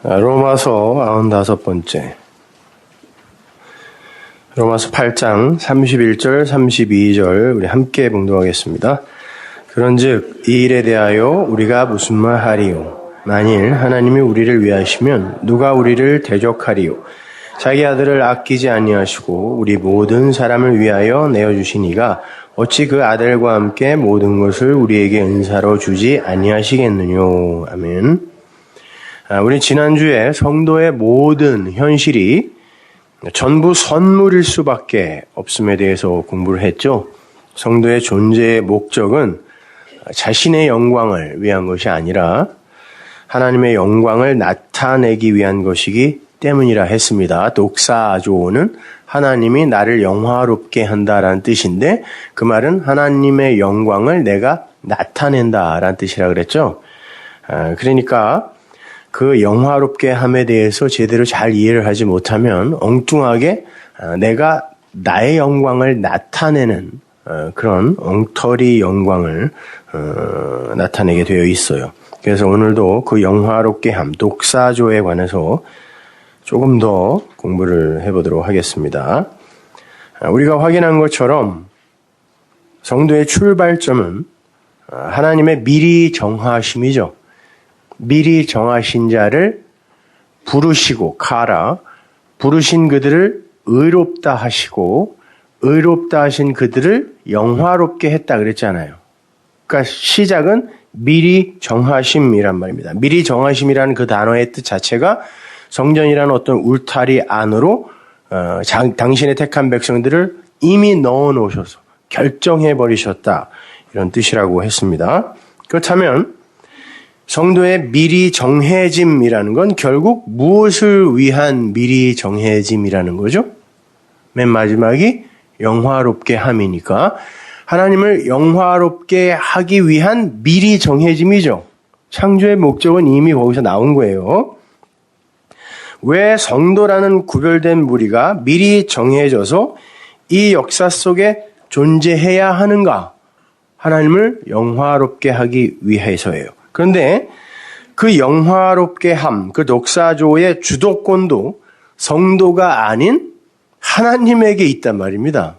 로마서 95번째. 로마서 8장 31절 32절 우리 함께 봉독하겠습니다. 그런즉 이 일에 대하여 우리가 무슨 말 하리요? 만일 하나님이 우리를 위하시면 누가 우리를 대적하리요? 자기 아들을 아끼지 아니하시고 우리 모든 사람을 위하여 내어주신 이가 어찌 그 아들과 함께 모든 것을 우리에게 은사로 주지 아니하시겠느뇨. 아멘. 우리 지난주에 성도의 모든 현실이 전부 선물일 수밖에 없음에 대해서 공부를 했죠. 성도의 존재의 목적은 자신의 영광을 위한 것이 아니라 하나님의 영광을 나타내기 위한 것이기 때문이라 했습니다. 독사조는 하나님이 나를 영화롭게 한다라는 뜻인데 그 말은 하나님의 영광을 내가 나타낸다라는 뜻이라 그랬죠. 그러니까 그 영화롭게 함에 대해서 제대로 잘 이해를 하지 못하면 엉뚱하게 내가 나의 영광을 나타내는 그런 엉터리 영광을 나타내게 되어 있어요. 그래서 오늘도 그 영화롭게 함, 독사조에 관해서 조금 더 공부를 해보도록 하겠습니다. 우리가 확인한 것처럼 성도의 출발점은 하나님의 미리 정하심이죠. 미리 정하신 자를 부르시고 가라. 부르신 그들을 의롭다 하시고 의롭다 하신 그들을 영화롭게 했다 그랬잖아요. 그러니까 시작은 미리 정하심이란 말입니다. 미리 정하심이라는 그 단어의 뜻 자체가 성전이라는 어떤 울타리 안으로 당신의 택한 백성들을 이미 넣어 놓으셔서 결정해 버리셨다. 이런 뜻이라고 했습니다. 그렇다면 성도의 미리 정해짐이라는 건 결국 무엇을 위한 미리 정해짐이라는 거죠? 맨 마지막이 영화롭게 함이니까 하나님을 영화롭게 하기 위한 미리 정해짐이죠. 창조의 목적은 이미 거기서 나온 거예요. 왜 성도라는 구별된 무리가 미리 정해져서 이 역사 속에 존재해야 하는가? 하나님을 영화롭게 하기 위해서예요. 그런데 그 영화롭게 함, 그 독사조의 주도권도 성도가 아닌 하나님에게 있단 말입니다.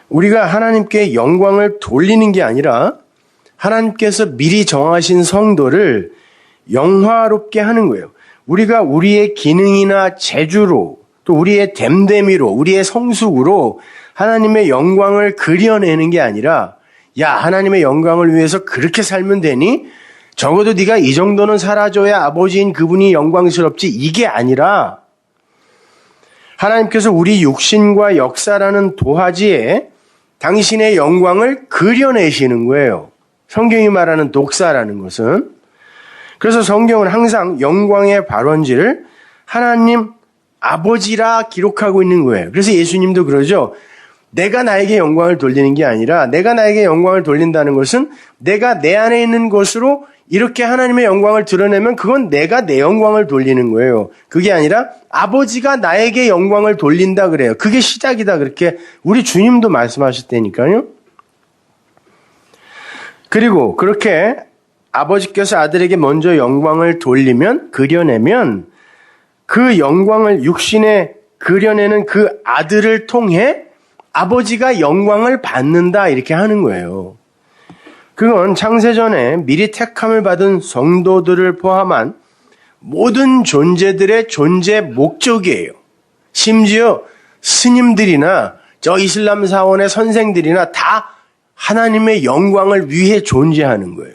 우리가 하나님께 영광을 돌리는 게 아니라 하나님께서 미리 정하신 성도를 영화롭게 하는 거예요. 우리가 우리의 기능이나 재주로 또 우리의 됨됨이로 우리의 성숙으로 하나님의 영광을 그려내는 게 아니라 야, 하나님의 영광을 위해서 그렇게 살면 되니? 적어도 네가 이 정도는 살아줘야 아버지인 그분이 영광스럽지. 이게 아니라 하나님께서 우리 육신과 역사라는 도화지에 당신의 영광을 그려내시는 거예요. 성경이 말하는 독사라는 것은. 그래서 성경은 항상 영광의 발원지를 하나님 아버지라 기록하고 있는 거예요. 그래서 예수님도 그러죠. 내가 나에게 영광을 돌리는 게 아니라 내가 나에게 영광을 돌린다는 것은 내가 내 안에 있는 것으로 이렇게 하나님의 영광을 드러내면 그건 내가 내 영광을 돌리는 거예요. 그게 아니라 아버지가 나에게 영광을 돌린다 그래요. 그게 시작이다 그렇게 우리 주님도 말씀하셨다니까요. 그리고 그렇게 아버지께서 아들에게 먼저 영광을 돌리면 그려내면 그 영광을 육신에 그려내는 그 아들을 통해 아버지가 영광을 받는다 이렇게 하는 거예요. 그건 창세전에 미리 택함을 받은 성도들을 포함한 모든 존재들의 존재 목적이에요. 심지어 스님들이나 저 이슬람 사원의 선생들이나 다 하나님의 영광을 위해 존재하는 거예요.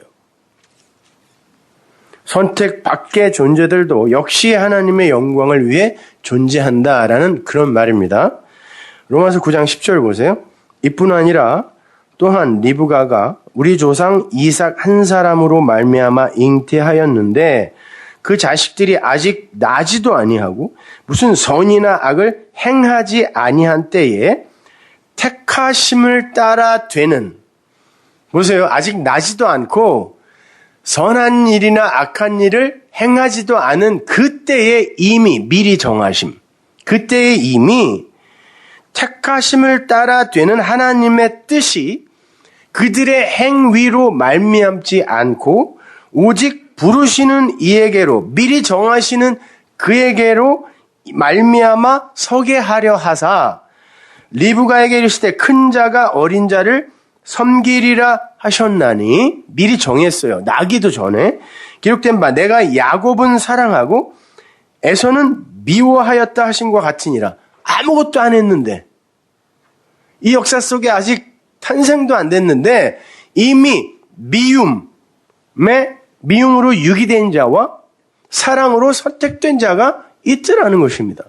선택 밖의 존재들도 역시 하나님의 영광을 위해 존재한다라는 그런 말입니다. 로마서 9장 10절 보세요. 이뿐 아니라 또한 리브가가 우리 조상 이삭 한 사람으로 말미암아 잉태하였는데 그 자식들이 아직 나지도 아니하고 무슨 선이나 악을 행하지 아니한 때에 택하심을 따라 되는 보세요. 아직 나지도 않고 선한 일이나 악한 일을 행하지도 않은 그때에 이미 미리 정하심. 그때에 이미 택하심을 따라 되는 하나님의 뜻이 그들의 행위로 말미암지 않고 오직 부르시는 이에게로 미리 정하시는 그에게로 말미암아 서게 하려 하사 리브가에게 이르시되 큰 자가 어린 자를 섬기리라 하셨나니 미리 정했어요. 나기도 전에 기록된 바 내가 야곱은 사랑하고 에서는 미워하였다 하신 것 같으니라. 아무것도 안 했는데 이 역사 속에 아직 탄생도 안 됐는데 이미 미움으로 유기된 자와 사랑으로 선택된 자가 있더라는 것입니다.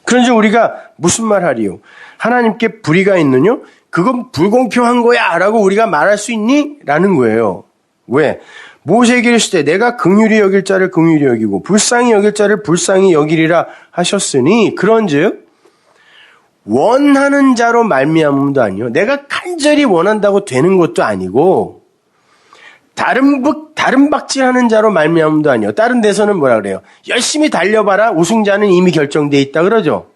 그런데 우리가 무슨 말 하리요? 하나님께 불의가 있느뇨? 그건 불공평한 거야 라고 우리가 말할 수 있니? 라는 거예요. 왜? 모세에게 이르시되 내가 긍휼히 여길 자를 긍휼히 여기고 불쌍히 여길 자를 불쌍히 여기리라 하셨으니 그런즉 원하는 자로 말미암음도 아니요 내가 간절히 원한다고 되는 것도 아니고 다른 박질하는 자로 말미암음도 아니요 다른 데서는 뭐라 그래요? 열심히 달려봐라 우승자는 이미 결정돼 있다 그러죠.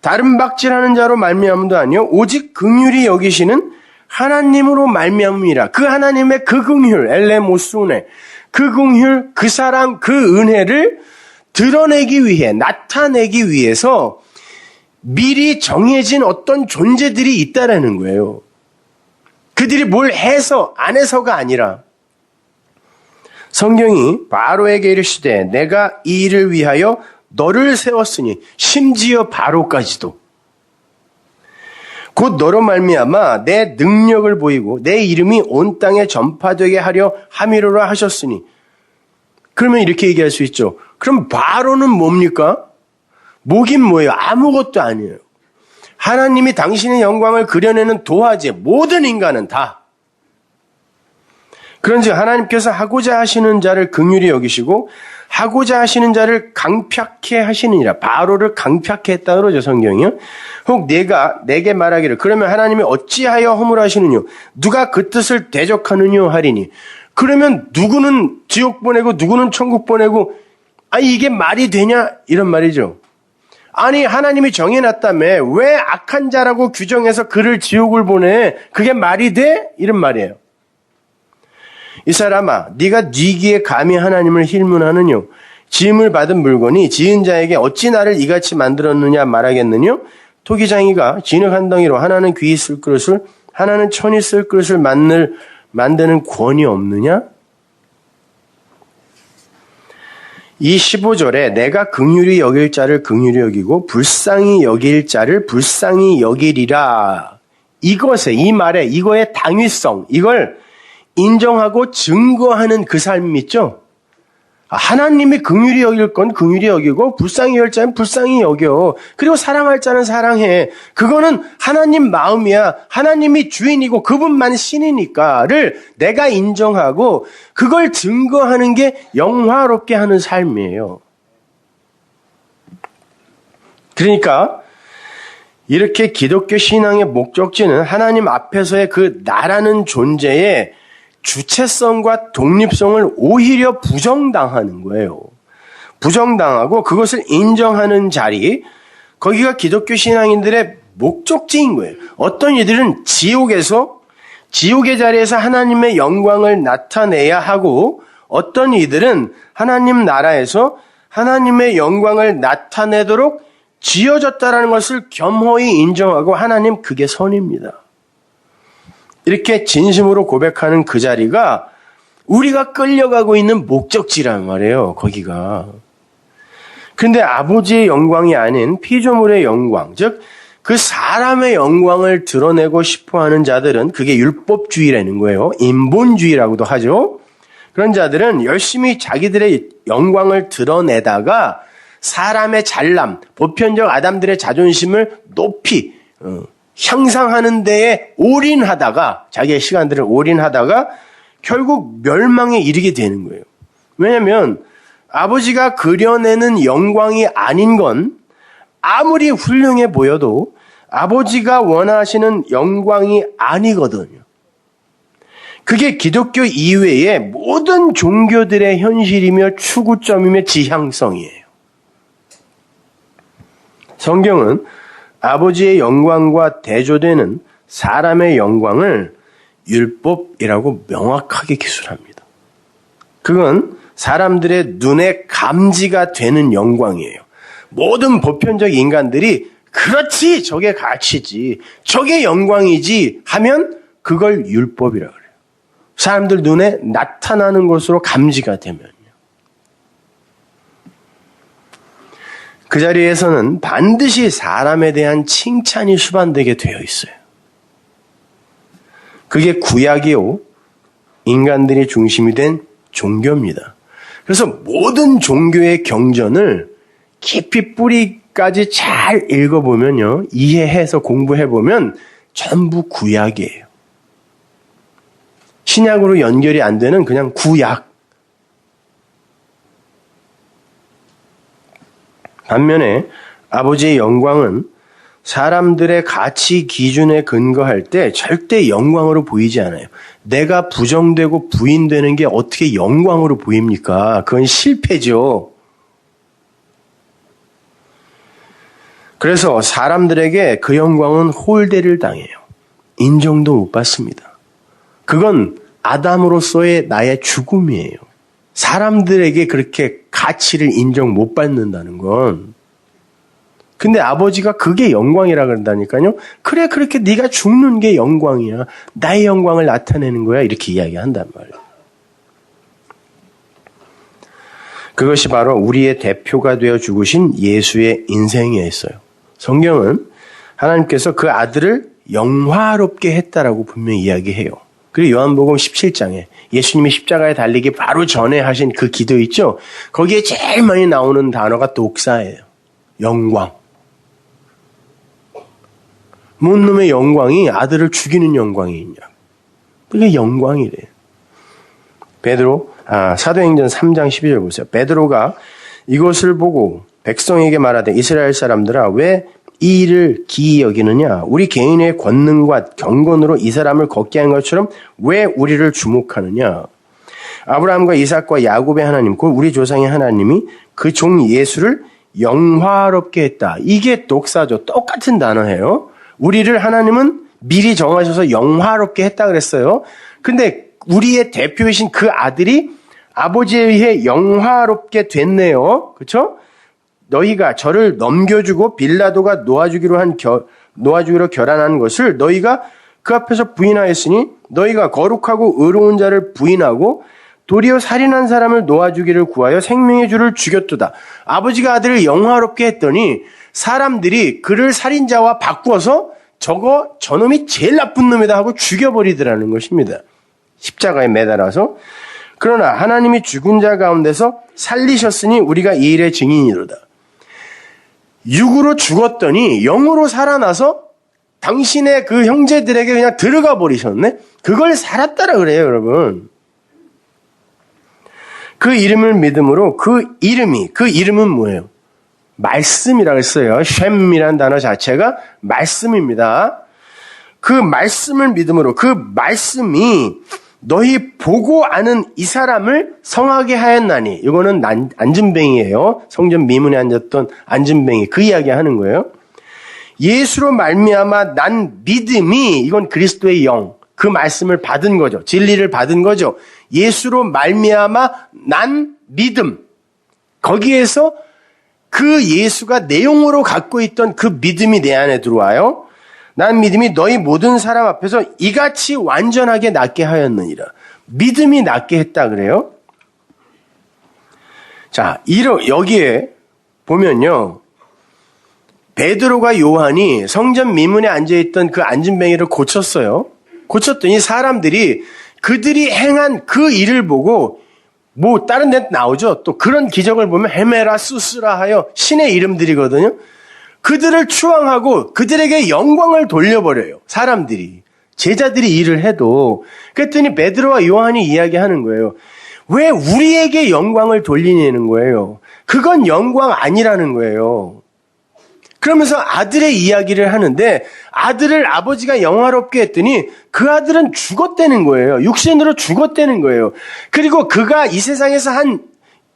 다른 박질하는 자로 말미암음도 아니요 오직 긍휼히 여기시는 하나님으로 말미암음이라. 그 하나님의 그 긍휼 엘레모스네 그 긍휼 그 사랑 그 은혜를 드러내기 위해 나타내기 위해서 미리 정해진 어떤 존재들이 있다라는 거예요. 그들이 뭘 해서 안 해서가 아니라 성경이 바로에게 이르시되 내가 이 일을 위하여 너를 세웠으니 심지어 바로까지도 곧 너로 말미암아 내 능력을 보이고 내 이름이 온 땅에 전파되게 하려 함이로라 하셨으니 그러면 이렇게 얘기할 수 있죠. 그럼 바로는 뭡니까? 뭐긴 뭐예요? 아무것도 아니에요. 하나님이 당신의 영광을 그려내는 도화지 모든 인간은 다. 그런즉 하나님께서 하고자 하시는 자를 긍휼히 여기시고 하고자 하시는 자를 강팍해 하시느니라. 바로를 강팍해 했다 그러죠 성경이요. 혹 내게 말하기를 그러면 하나님이 어찌하여 허물하시느냐 누가 그 뜻을 대적하느냐 하리니 그러면 누구는 지옥 보내고 누구는 천국 보내고 이게 말이 되냐 이런 말이죠. 아니 하나님이 정해놨다며 왜 악한 자라고 규정해서 그를 지옥을 보내 그게 말이 돼? 이런 말이에요. 이 사람아 네가 뉘기에 감히 하나님을 힐문하느냐 지음을 받은 물건이 지은 자에게 어찌 나를 이같이 만들었느냐 말하겠느냐 토기장이가 진흙 한 덩이로 하나는 귀히 쓸 그릇을 하나는 천이 쓸 그릇을 만드는 권이 없느냐? 이 15절에 내가 긍휼히 여길 자를 긍휼히 여기고 불쌍히 여길 자를 불쌍히 여기리라. 이 말에 이거의 당위성 이걸 인정하고 증거하는 그 삶 있죠? 하나님이 긍휼히 여길 건 긍휼히 여기고 불쌍히 여길 자는 불쌍히 여겨. 그리고 사랑할 자는 사랑해. 그거는 하나님 마음이야. 하나님이 주인이고 그분만 신이니까를 내가 인정하고 그걸 증거하는 게 영화롭게 하는 삶이에요. 그러니까 이렇게 기독교 신앙의 목적지는 하나님 앞에서의 그 나라는 존재의 주체성과 독립성을 오히려 부정당하는 거예요. 부정당하고 그것을 인정하는 자리, 거기가 기독교 신앙인들의 목적지인 거예요. 어떤 이들은 지옥의 자리에서 하나님의 영광을 나타내야 하고 어떤 이들은 하나님 나라에서 하나님의 영광을 나타내도록 지어졌다라는 것을 겸허히 인정하고 하나님 그게 선입니다. 이렇게 진심으로 고백하는 그 자리가 우리가 끌려가고 있는 목적지란 말이에요. 거기가. 그런데 아버지의 영광이 아닌 피조물의 영광, 즉 그 사람의 영광을 드러내고 싶어하는 자들은 그게 율법주의라는 거예요. 인본주의라고도 하죠. 그런 자들은 열심히 자기들의 영광을 드러내다가 사람의 잘남, 보편적 아담들의 자존심을 높이 향상하는 데에 올인하다가 자기의 시간들을 올인하다가 결국 멸망에 이르게 되는 거예요. 왜냐하면 아버지가 그려내는 영광이 아닌 건 아무리 훌륭해 보여도 아버지가 원하시는 영광이 아니거든요. 그게 기독교 이외의 모든 종교들의 현실이며 추구점이며 지향성이에요. 성경은 아버지의 영광과 대조되는 사람의 영광을 율법이라고 명확하게 기술합니다. 그건 사람들의 눈에 감지가 되는 영광이에요. 모든 보편적 인간들이 그렇지, 저게 가치지, 저게 영광이지 하면 그걸 율법이라고 그래요. 사람들 눈에 나타나는 것으로 감지가 되면요. 그 자리에서는 반드시 사람에 대한 칭찬이 수반되게 되어 있어요. 그게 구약이요, 인간들이 중심이 된 종교입니다. 그래서 모든 종교의 경전을 깊이 뿌리까지 잘 읽어보면요, 이해해서 공부해보면 전부 구약이에요. 신약으로 연결이 안 되는 그냥 구약. 반면에 아버지의 영광은 사람들의 가치 기준에 근거할 때 절대 영광으로 보이지 않아요. 내가 부정되고 부인되는 게 어떻게 영광으로 보입니까? 그건 실패죠. 그래서 사람들에게 그 영광은 홀대를 당해요. 인정도 못 받습니다. 그건 아담으로서의 나의 죽음이에요. 사람들에게 그렇게 가치를 인정 못 받는다는 건. 근데 아버지가 그게 영광이라 그런다니까요. 그래, 그렇게 네가 죽는 게 영광이야. 나의 영광을 나타내는 거야. 이렇게 이야기한단 말이에요. 그것이 바로 우리의 대표가 되어 죽으신 예수의 인생에 있어요. 성경은 하나님께서 그 아들을 영화롭게 했다라고 분명히 이야기해요. 그리고 요한복음 17장에 예수님이 십자가에 달리기 바로 전에 하신 그 기도 있죠? 거기에 제일 많이 나오는 단어가 독사예요. 영광. 뭔 놈의 영광이 아들을 죽이는 영광이 있냐. 그게 영광이래요. 사도행전 3장 12절 보세요. 베드로가 이것을 보고 백성에게 말하되 이스라엘 사람들아 왜 이 일을 기이 여기느냐. 우리 개인의 권능과 경건으로 이 사람을 걷게 한 것처럼 왜 우리를 주목하느냐. 아브라함과 이삭과 야곱의 하나님 곧 우리 조상의 하나님이 그 종 예수를 영화롭게 했다. 이게 독사죠. 똑같은 단어예요. 우리를 하나님은 미리 정하셔서 영화롭게 했다 그랬어요. 근데 우리의 대표이신 그 아들이 아버지에 의해 영화롭게 됐네요. 그렇죠? 너희가 저를 넘겨주고 빌라도가 놓아주기로 결단한 것을 너희가 그 앞에서 부인하였으니 너희가 거룩하고 의로운 자를 부인하고 도리어 살인한 사람을 놓아주기를 구하여 생명의 주를 죽였도다. 아버지가 아들을 영화롭게 했더니 사람들이 그를 살인자와 바꾸어서 저놈이 제일 나쁜 놈이다 하고 죽여버리더라는 것입니다. 십자가에 매달아서. 그러나 하나님이 죽은 자 가운데서 살리셨으니 우리가 이 일의 증인이로다. 육으로 죽었더니 영으로 살아나서 당신의 그 형제들에게 그냥 들어가 버리셨네. 그걸 살았다라 그래요, 여러분. 그 이름을 믿음으로 그 이름은 뭐예요? 말씀이라고 했어요. 쉔이라는 단어 자체가 말씀입니다. 그 말씀을 믿음으로 그 말씀이 너희 보고 아는 이 사람을 성하게 하였나니. 이거는 안진뱅이에요. 성전 미문에 앉았던 안진뱅이. 그 이야기 하는 거예요. 예수로 말미암아 난 믿음이, 이건 그리스도의 영, 그 말씀을 받은 거죠. 진리를 받은 거죠. 예수로 말미암아 난 믿음. 거기에서 그 예수가 내용으로 갖고 있던 그 믿음이 내 안에 들어와요. 난 믿음이 너희 모든 사람 앞에서 이같이 완전하게 낫게 하였느니라. 믿음이 낫게 했다 그래요. 자, 여기에 보면요. 베드로가 요한이 성전 미문에 앉아있던 그 안진뱅이를 고쳤어요. 고쳤더니 사람들이 그들이 행한 그 일을 보고 다른 데 나오죠. 또 그런 기적을 보면 헤메라 수스라 하여 신의 이름들이거든요. 그들을 추앙하고 그들에게 영광을 돌려버려요. 사람들이. 제자들이 일을 해도. 그랬더니 베드로와 요한이 이야기하는 거예요. 왜 우리에게 영광을 돌리냐는 거예요. 그건 영광 아니라는 거예요. 그러면서 아들의 이야기를 하는데 아들을 아버지가 영화롭게 했더니 그 아들은 죽었다는 거예요. 육신으로 죽었다는 거예요. 그리고 그가 이 세상에서 한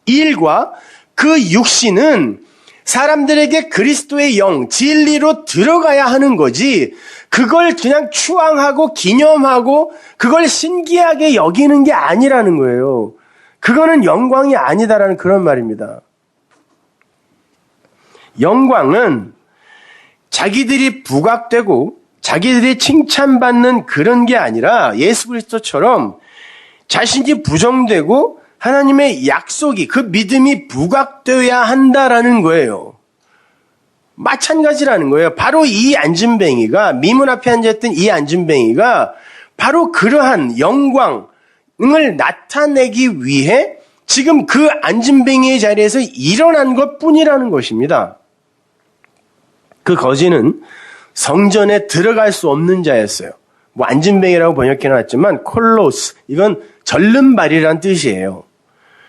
일과 그 육신은 사람들에게 그리스도의 영, 진리로 들어가야 하는 거지 그걸 그냥 추앙하고 기념하고 그걸 신기하게 여기는 게 아니라는 거예요. 그거는 영광이 아니다라는 그런 말입니다. 영광은 자기들이 부각되고 자기들이 칭찬받는 그런 게 아니라 예수 그리스도처럼 자신이 부정되고 하나님의 약속이 그 믿음이 부각되어야 한다라는 거예요. 마찬가지라는 거예요. 바로 이 안진뱅이가 미문 앞에 앉아있던 이 안진뱅이가 바로 그러한 영광을 나타내기 위해 지금 그 안진뱅이의 자리에서 일어난 것뿐이라는 것입니다. 그 거지는 성전에 들어갈 수 없는 자였어요. 뭐 안진뱅이라고 번역해놨지만 콜로스, 이건 절름발이란 뜻이에요.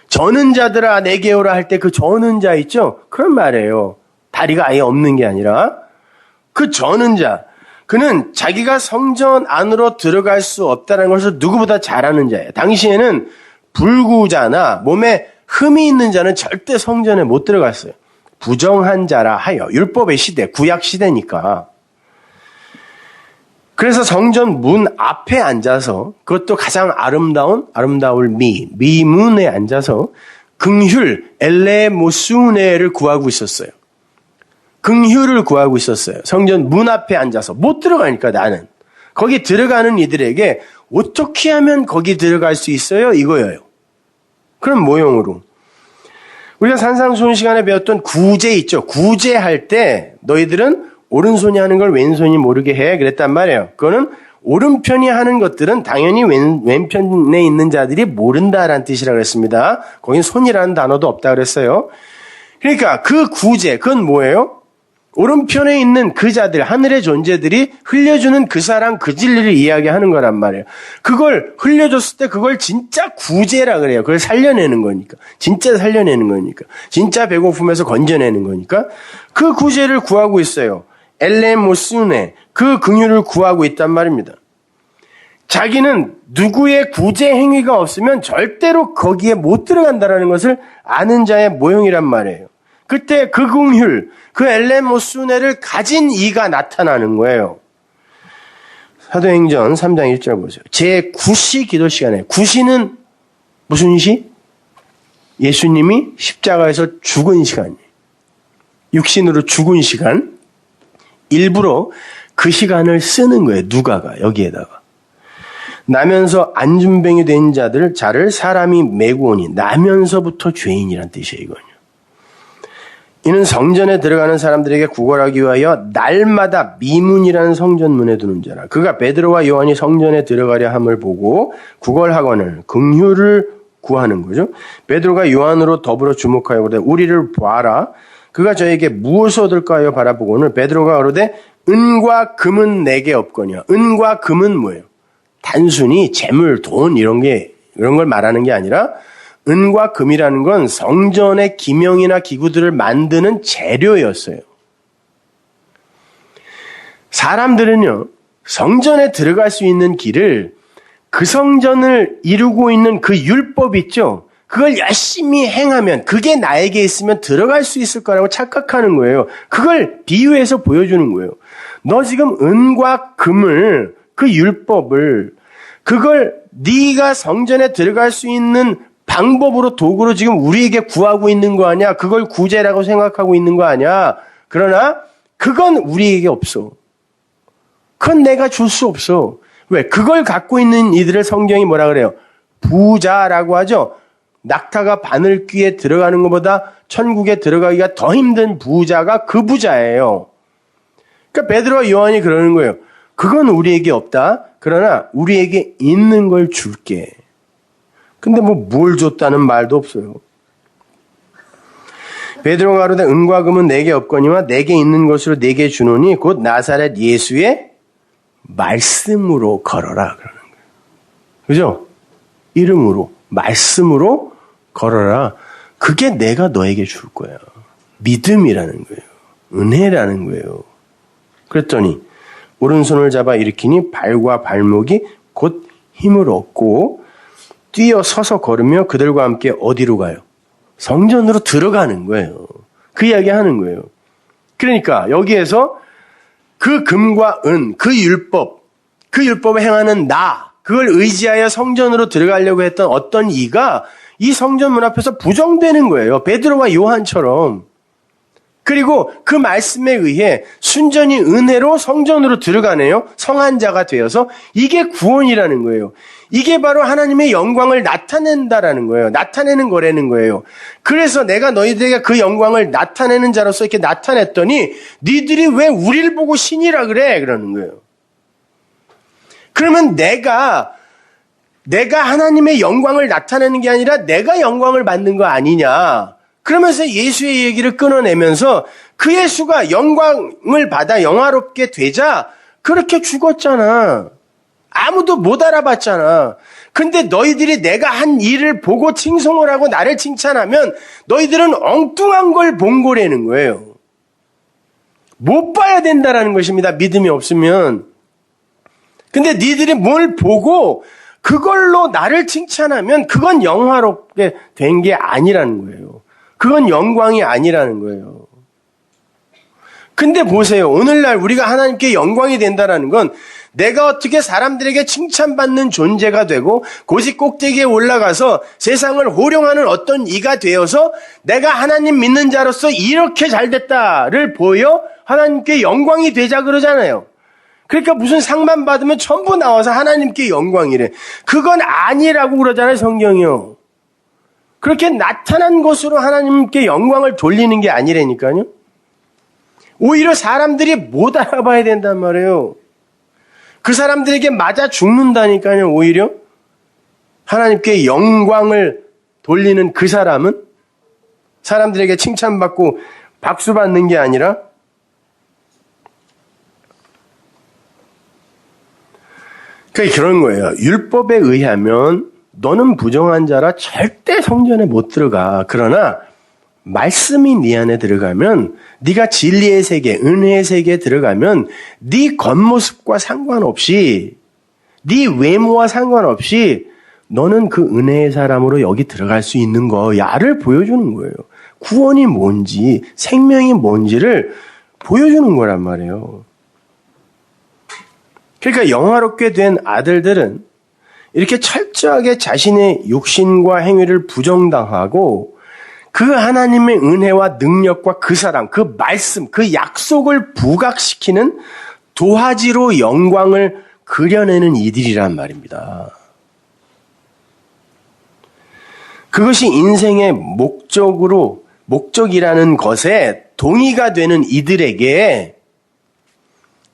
저는 자들아 내게 오라 할 때 그 저는 자 있죠? 그런 말이에요. 다리가 아예 없는 게 아니라 그 저는 자, 그는 자기가 성전 안으로 들어갈 수 없다는 것을 누구보다 잘 아는 자예요. 당시에는 불구자나 몸에 흠이 있는 자는 절대 성전에 못 들어갔어요. 부정한 자라 하여, 율법의 시대, 구약 시대니까. 그래서 성전 문 앞에 앉아서, 그것도 가장 아름다울 미문에 앉아서 긍휼, 엘레모수네를 구하고 있었어요. 긍휼을 구하고 있었어요. 성전 문 앞에 앉아서. 못 들어가니까 나는. 거기 들어가는 이들에게 어떻게 하면 거기 들어갈 수 있어요? 이거예요. 그런 모형으로. 우리가 산상수훈 시간에 배웠던 구제 있죠. 구제할 때 너희들은 오른손이 하는 걸 왼손이 모르게 해. 그랬단 말이에요. 그거는 오른편이 하는 것들은 당연히 왼편에 있는 자들이 모른다라는 뜻이라고 그랬습니다. 거긴 손이라는 단어도 없다 그랬어요. 그러니까 그 구제, 그건 뭐예요? 오른편에 있는 그 자들, 하늘의 존재들이 흘려주는 그 사랑, 그 진리를 이야기하는 거란 말이에요. 그걸 흘려줬을 때 그걸 진짜 구제라 그래요. 그걸 살려내는 거니까. 진짜 살려내는 거니까. 진짜 배고픔에서 건져내는 거니까. 그 구제를 구하고 있어요. 엘레모스네, 그 긍휼을 구하고 있단 말입니다. 자기는 누구의 구제 행위가 없으면 절대로 거기에 못 들어간다는 것을 아는 자의 모형이란 말이에요. 그때 그 긍휼, 그 엘레모스네를 가진 이가 나타나는 거예요. 사도행전 3장 1절 보세요. 제9시 기도 시간에, 9시는 무슨 시? 예수님이 십자가에서 죽은 시간이에요. 육신으로 죽은 시간. 일부러 그 시간을 쓰는 거예요. 누가가 여기에다가. 나면서 안진뱅이 된 자를 사람이 메고 오니 나면서부터 죄인이란 뜻이에요. 이거는요. 이는 성전에 들어가는 사람들에게 구걸하기 위하여 날마다 미문이라는 성전문에 두는 자라. 그가 베드로와 요한이 성전에 들어가려 함을 보고 구걸하거늘 긍휼을 구하는 거죠. 베드로가 요한으로 더불어 주목하여 그러되 우리를 봐라. 그가 저에게 무엇을 얻을까 요 바라보고는 베드로가 그러되 은과 금은 내게 없거니와. 은과 금은 뭐예요? 단순히 재물, 돈 이런 걸 말하는 게 아니라 은과 금이라는 건 성전의 기명이나 기구들을 만드는 재료였어요. 사람들은요, 성전에 들어갈 수 있는 길을 그 성전을 이루고 있는 그 율법 있죠? 그걸 열심히 행하면 그게 나에게 있으면 들어갈 수 있을 거라고 착각하는 거예요. 그걸 비유해서 보여주는 거예요. 너 지금 은과 금을, 그 율법을, 그걸 네가 성전에 들어갈 수 있는 방법으로 도구로 지금 우리에게 구하고 있는 거 아니야? 그걸 구제라고 생각하고 있는 거 아니야? 그러나 그건 우리에게 없어. 그건 내가 줄 수 없어. 왜? 그걸 갖고 있는 이들을 성경이 뭐라 그래요? 부자라고 하죠. 낙타가 바늘귀에 들어가는 것보다 천국에 들어가기가 더 힘든 부자가 그 부자예요. 그러니까 베드로와 요한이 그러는 거예요. 그건 우리에게 없다. 그러나 우리에게 있는 걸 줄게. 근데 뭘 줬다는 말도 없어요. 베드로가 가로되 은과 금은 내게 없거니와 내게 있는 것으로 내게 주노니 곧 나사렛 예수의 말씀으로 걸어라. 그러는 거예요. 그죠? 이름으로, 말씀으로 걸어라. 그게 내가 너에게 줄 거야. 믿음이라는 거예요. 은혜라는 거예요. 그랬더니 오른손을 잡아 일으키니 발과 발목이 곧 힘을 얻고 뛰어 서서 걸으며 그들과 함께 어디로 가요? 성전으로 들어가는 거예요. 그 이야기 하는 거예요. 그러니까 여기에서 그 금과 은, 그 율법을 행하는 나, 그걸 의지하여 성전으로 들어가려고 했던 어떤 이가 이 성전 문 앞에서 부정되는 거예요. 베드로와 요한처럼. 그리고 그 말씀에 의해 순전히 은혜로 성전으로 들어가네요. 성한 자가 되어서 이게 구원이라는 거예요. 이게 바로 하나님의 영광을 나타낸다라는 거예요. 나타내는 거라는 거예요. 그래서 내가 너희들에게 그 영광을 나타내는 자로서 이렇게 나타냈더니 니들이 왜 우리를 보고 신이라 그래? 그러는 거예요. 그러면 내가 하나님의 영광을 나타내는 게 아니라 내가 영광을 받는 거 아니냐. 그러면서 예수의 얘기를 끊어내면서 그 예수가 영광을 받아 영화롭게 되자 그렇게 죽었잖아. 아무도 못 알아봤잖아. 근데 너희들이 내가 한 일을 보고 칭송을 하고 나를 칭찬하면 너희들은 엉뚱한 걸 본 거라는 거예요. 못 봐야 된다라는 것입니다. 믿음이 없으면. 근데 니들이 뭘 보고 그걸로 나를 칭찬하면 그건 영화롭게 된 게 아니라는 거예요. 그건 영광이 아니라는 거예요. 근데 보세요. 오늘날 우리가 하나님께 영광이 된다라는 건 내가 어떻게 사람들에게 칭찬받는 존재가 되고 고집 꼭대기에 올라가서 세상을 호령하는 어떤 이가 되어서 내가 하나님 믿는 자로서 이렇게 잘됐다를 보여 하나님께 영광이 되자 그러잖아요. 그러니까 무슨 상만 받으면 전부 나와서 하나님께 영광이래. 그건 아니라고 그러잖아요, 성경이요. 그렇게 나타난 것으로 하나님께 영광을 돌리는 게 아니라니까요. 오히려 사람들이 못 알아봐야 된단 말이에요. 그 사람들에게 맞아 죽는다니까요, 오히려. 하나님께 영광을 돌리는 그 사람은 사람들에게 칭찬받고 박수 받는 게 아니라 그런 거예요. 율법에 의하면 너는 부정한 자라 절대 성전에 못 들어가. 그러나 말씀이 네 안에 들어가면 네가 진리의 세계, 은혜의 세계에 들어가면 네 겉모습과 상관없이 네 외모와 상관없이 너는 그 은혜의 사람으로 여기 들어갈 수 있는 거야를 보여주는 거예요. 구원이 뭔지 생명이 뭔지를 보여주는 거란 말이에요. 그러니까 영화롭게 된 아들들은 이렇게 철저하게 자신의 육신과 행위를 부정당하고 그 하나님의 은혜와 능력과 그 사랑, 그 말씀, 그 약속을 부각시키는 도화지로 영광을 그려내는 이들이란 말입니다. 그것이 인생의 목적이라는 것에 동의가 되는 이들에게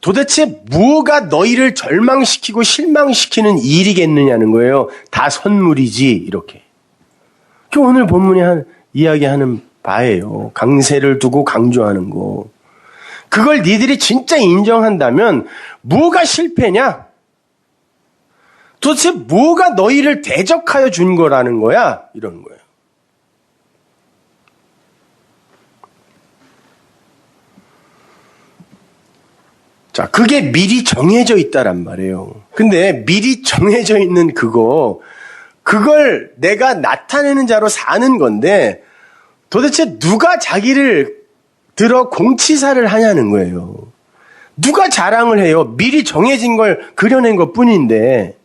도대체 뭐가 너희를 절망시키고 실망시키는 일이겠느냐는 거예요. 다 선물이지 이렇게. 오늘 본문이 이야기하는 바예요. 강세를 두고 강조하는 거. 그걸 니들이 진짜 인정한다면 뭐가 실패냐? 도대체 뭐가 너희를 대적하여 준 거라는 거야? 이런 거예요. 자, 그게 미리 정해져 있다란 말이에요. 근데 미리 정해져 있는 그걸 내가 나타내는 자로 사는 건데 도대체 누가 자기를 들어 공치사를 하냐는 거예요. 누가 자랑을 해요? 미리 정해진 걸 그려낸 것 뿐인데.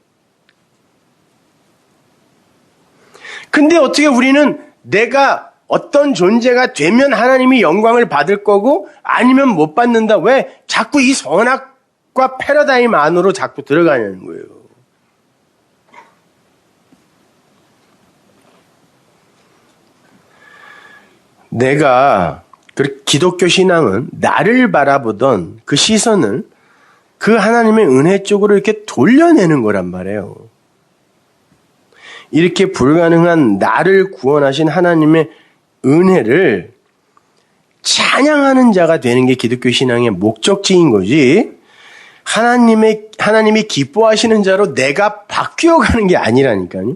근데 어떻게 우리는 내가 어떤 존재가 되면 하나님이 영광을 받을 거고 아니면 못 받는다. 왜 자꾸 이 선악과 패러다임 안으로 자꾸 들어가냐는 거예요. 내가 기독교 신앙은 나를 바라보던 그 시선을 그 하나님의 은혜 쪽으로 이렇게 돌려내는 거란 말이에요. 이렇게 불가능한 나를 구원하신 하나님의 은혜를 찬양하는 자가 되는 게 기독교 신앙의 목적지인 거지, 하나님이 기뻐하시는 자로 내가 바뀌어가는 게 아니라니까요.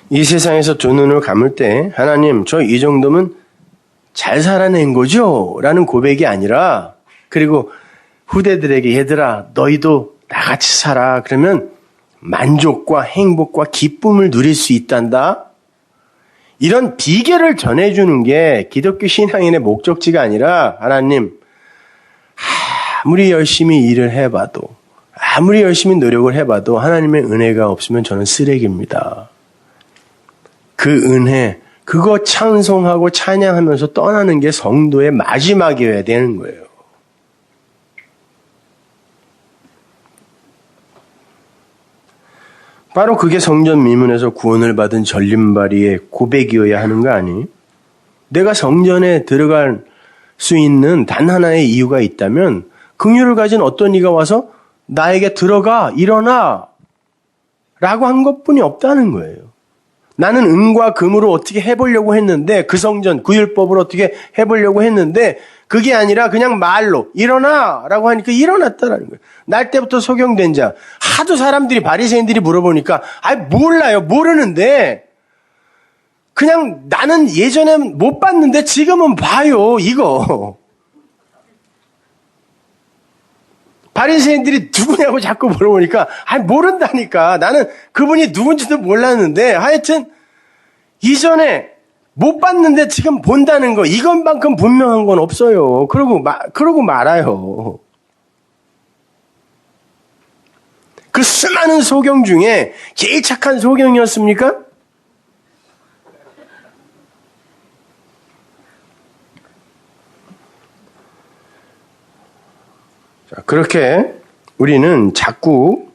이 세상에서 두 눈을 감을 때 하나님 저 이 정도면 잘 살아낸 거죠? 라는 고백이 아니라, 그리고 후대들에게 얘들아 너희도 나같이 살아. 그러면 만족과 행복과 기쁨을 누릴 수 있단다. 이런 비결을 전해주는 게 기독교 신앙인의 목적지가 아니라, 하나님 아무리 열심히 일을 해봐도, 아무리 열심히 노력을 해봐도 하나님의 은혜가 없으면 저는 쓰레기입니다. 그 은혜, 그거 찬송하고 찬양하면서 떠나는 게 성도의 마지막이어야 되는 거예요. 바로 그게 성전 미문에서 구원을 받은 전림발이의 고백이어야 하는 거 아니? 내가 성전에 들어갈 수 있는 단 하나의 이유가 있다면 긍휼을 가진 어떤 이가 와서 나에게 들어가, 일어나 라고 한 것뿐이 없다는 거예요. 나는 은과 금으로 어떻게 해보려고 했는데 그 성전, 그 율법을 어떻게 해보려고 했는데 그게 아니라 그냥 말로 일어나 라고 하니까 일어났다라는 거예요. 날 때부터 소경된 자, 하도 사람들이 바리새인들이 물어보니까 몰라요. 모르는데 그냥 나는 예전엔 못 봤는데 지금은 봐요. 이거. 바리새인들이 누구냐고 자꾸 물어보니까 모른다니까. 나는 그분이 누군지도 몰랐는데 하여튼 이전에 못 봤는데 지금 본다는 거 이것만큼 분명한 건 없어요. 그러고 말아요. 그 수많은 소경 중에 제일 착한 소경이었습니까? 자, 그렇게 우리는 자꾸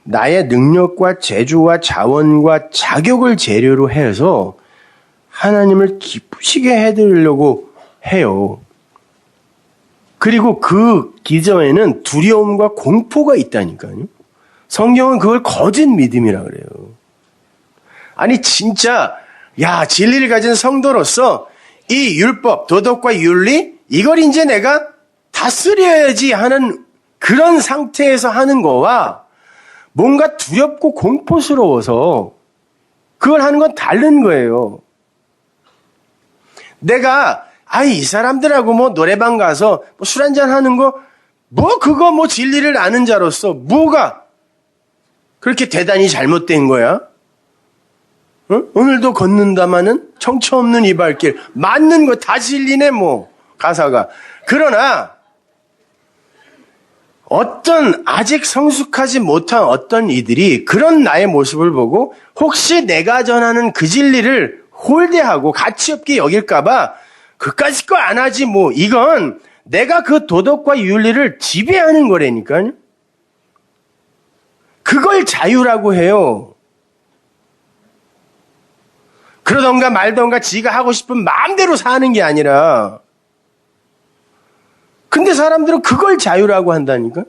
나의 능력과 재주와 자원과 자격을 재료로 해서 하나님을 기쁘시게 해드리려고 해요. 그리고 그 기저에는 두려움과 공포가 있다니까요. 성경은 그걸 거짓 믿음이라 그래요. 아니 진짜 진리를 가진 성도로서 이 율법, 도덕과 윤리 이걸 이제 내가 다스려야지 하는 그런 상태에서 하는 거와 뭔가 두렵고 공포스러워서 그걸 하는 건 다른 거예요. 내가 이 사람들하고 노래방 가서 술 한잔 하는 거 그거 진리를 아는 자로서 뭐가 그렇게 대단히 잘못된 거야? 응? 오늘도 걷는다마는 정처 없는 이 발길 맞는 거 다 진리네 가사가. 그러나 어떤 아직 성숙하지 못한 어떤 이들이 그런 나의 모습을 보고 혹시 내가 전하는 그 진리를 홀대하고 가치 없게 여길까봐 그까짓 거 안 하지 이건 내가 그 도덕과 윤리를 지배하는 거라니까요. 그걸 자유라고 해요. 그러던가 말던가 지가 하고 싶은 마음대로 사는 게 아니라 근데 사람들은 그걸 자유라고 한다니까.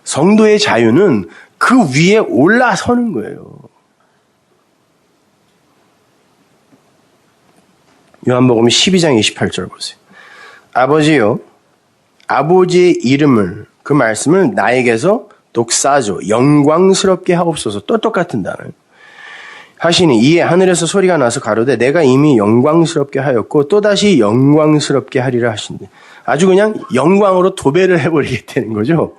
성도의 자유는 그 위에 올라서는 거예요. 요한복음 12장 28절 보세요. 아버지요, 아버지의 이름을, 그 말씀을 나에게서 독사하죠. 영광스럽게 하옵소서. 또 똑같은 단어예요. 하시니 이에 하늘에서 소리가 나서 가로되 내가 이미 영광스럽게 하였고 또다시 영광스럽게 하리라 하신대. 아주 그냥 영광으로 도배를 해버리겠다는 거죠.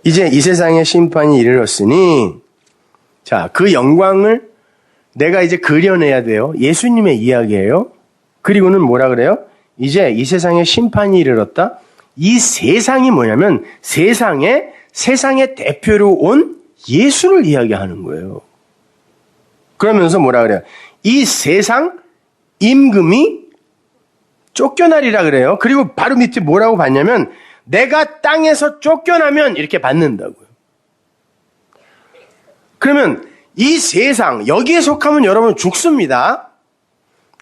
이제 이 세상의 심판이 이르렀으니 자, 그 영광을 내가 이제 그려내야 돼요. 예수님의 이야기예요. 그리고는 뭐라 그래요? 이제 이 세상의 심판이 이르렀다. 이 세상이 뭐냐면 세상의 대표로 온 예수를 이야기하는 거예요. 그러면서 뭐라 그래요? 이 세상 임금이 쫓겨나리라 그래요. 그리고 바로 밑에 뭐라고 봤냐면 내가 땅에서 쫓겨나면 이렇게 받는다고요. 그러면 이 세상 여기에 속하면 여러분 죽습니다.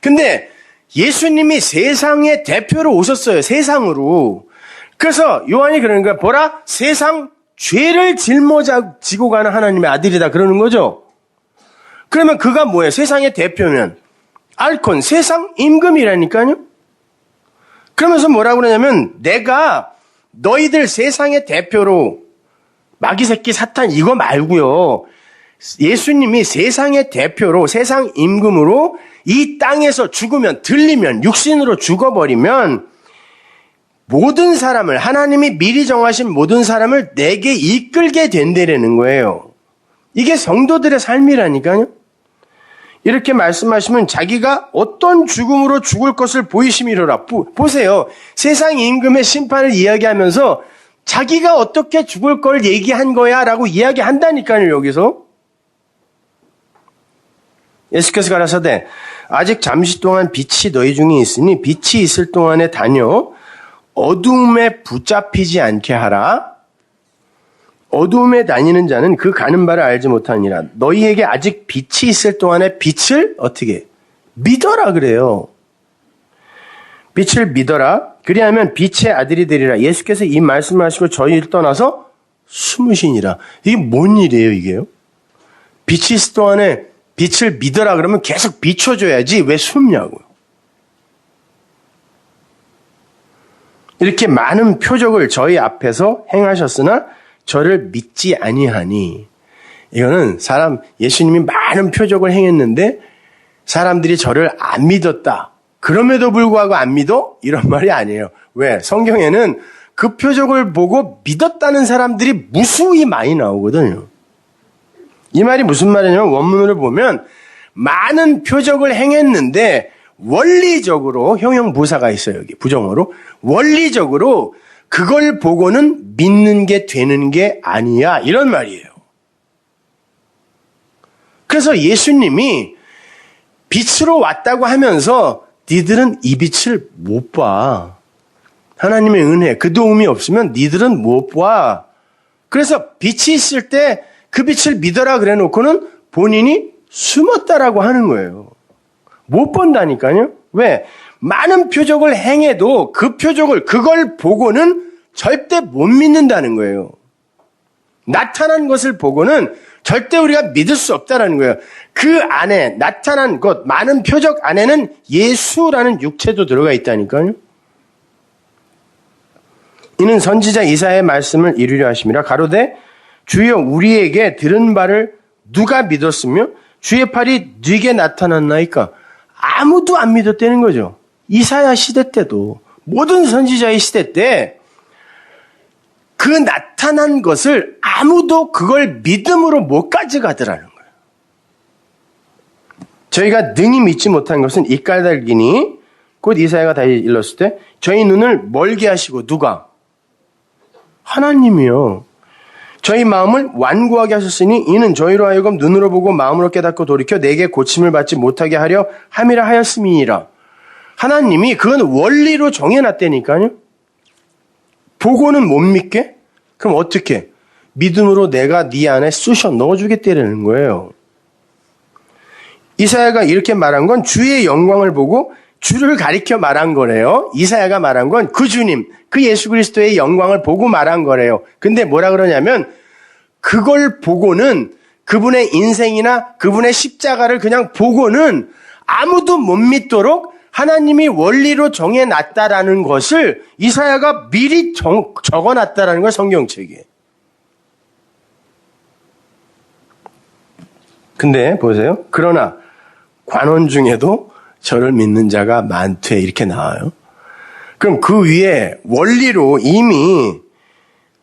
근데 예수님이 세상의 대표로 오셨어요. 세상으로. 그래서 요한이 그러니까 세상 죄를 짊어지고 가는 하나님의 아들이다 그러는 거죠. 그러면 그가 뭐예요? 세상의 대표면 알콘, 세상 임금이라니까요. 그러면서 뭐라고 그러냐면 내가 너희들 세상의 대표로 마귀 새끼 사탄 이거 말고요. 예수님이 세상의 대표로 세상 임금으로 이 땅에서 죽으면 들리면 육신으로 죽어버리면 모든 사람을 하나님이 미리 정하신 모든 사람을 내게 이끌게 된다라는 거예요. 이게 성도들의 삶이라니까요. 이렇게 말씀하시면 자기가 어떤 죽음으로 죽을 것을 보이심이로라. 보세요. 세상 임금의 심판을 이야기하면서 자기가 어떻게 죽을 걸 얘기한 거야 라고 이야기한다니까요. 여기서. 예수께서 가라사대 아직 잠시 동안 빛이 너희 중에 있으니 빛이 있을 동안에 다녀 어두움에 붙잡히지 않게 하라. 어두움에 다니는 자는 그 가는 바를 알지 못하니라. 너희에게 아직 빛이 있을 동안에 빛을 어떻게 믿어라 그래요. 빛을 믿어라. 그리하면 빛의 아들이 되리라. 예수께서 이 말씀을 하시고 저희를 떠나서 숨으시니라. 이게 뭔 일이에요 이게요? 빛이 있을 동안에 빛을 믿어라 그러면 계속 비춰줘야지 왜 숨냐고요. 이렇게 많은 표적을 저희 앞에서 행하셨으나 저를 믿지 아니하니. 이거는 예수님이 많은 표적을 행했는데 사람들이 저를 안 믿었다. 그럼에도 불구하고 안 믿어? 이런 말이 아니에요. 왜? 성경에는 그 표적을 보고 믿었다는 사람들이 무수히 많이 나오거든요. 이 말이 무슨 말이냐면 원문을 보면 많은 표적을 행했는데 원리적으로 형용부사가 있어요. 여기 부정어로. 원리적으로 그걸 보고는 믿는 게 되는 게 아니야. 이런 말이에요. 그래서 예수님이 빛으로 왔다고 하면서 니들은 이 빛을 못 봐. 하나님의 은혜, 그 도움이 없으면 니들은 못 봐. 그래서 빛이 있을 때 그 빛을 믿어라 그래 놓고는 본인이 숨었다라고 하는 거예요. 못 본다니까요. 왜? 많은 표적을 행해도 그걸 보고는 절대 못 믿는다는 거예요. 나타난 것을 보고는 절대 우리가 믿을 수 없다는 거예요. 그 안에 나타난 것, 많은 표적 안에는 예수라는 육체도 들어가 있다니까요. 이는 선지자 이사야의 말씀을 이루려 하심이라. 가로되 주여 우리에게 들은 바를 누가 믿었으며 주의 팔이 네게 나타났나이까. 아무도 안 믿었다는 거죠. 이사야 시대 때도 모든 선지자의 시대 때 그 나타난 것을 아무도 그걸 믿음으로 못 가져가더라는 거예요. 저희가 능히 믿지 못한 것은 이 까닭이니 곧 이사야가 다시 일렀을 때 저희 눈을 멀게 하시고 누가? 하나님이요. 저희 마음을 완고하게 하셨으니 이는 저희로 하여금 눈으로 보고 마음으로 깨닫고 돌이켜 내게 고침을 받지 못하게 하려 함이라 하였음이니라. 하나님이 그건 원리로 정해놨다니까요. 보고는 못 믿게? 그럼 어떻게? 믿음으로 내가 네 안에 쑤셔 넣어주겠다는 거예요. 이사야가 이렇게 말한 건 주의 영광을 보고 주를 가리켜 말한 거래요. 이사야가 말한 건 그 주님, 그 예수 그리스도의 영광을 보고 말한 거래요. 근데 뭐라 그러냐면 그걸 보고는 그분의 인생이나 그분의 십자가를 그냥 보고는 아무도 못 믿도록 하나님이 원리로 정해놨다라는 것을 이사야가 미리 적어놨다라는 거예요. 성경책에. 근데 보세요. 그러나 관원 중에도 저를 믿는 자가 많되 이렇게 나와요. 그럼 그 위에 원리로 이미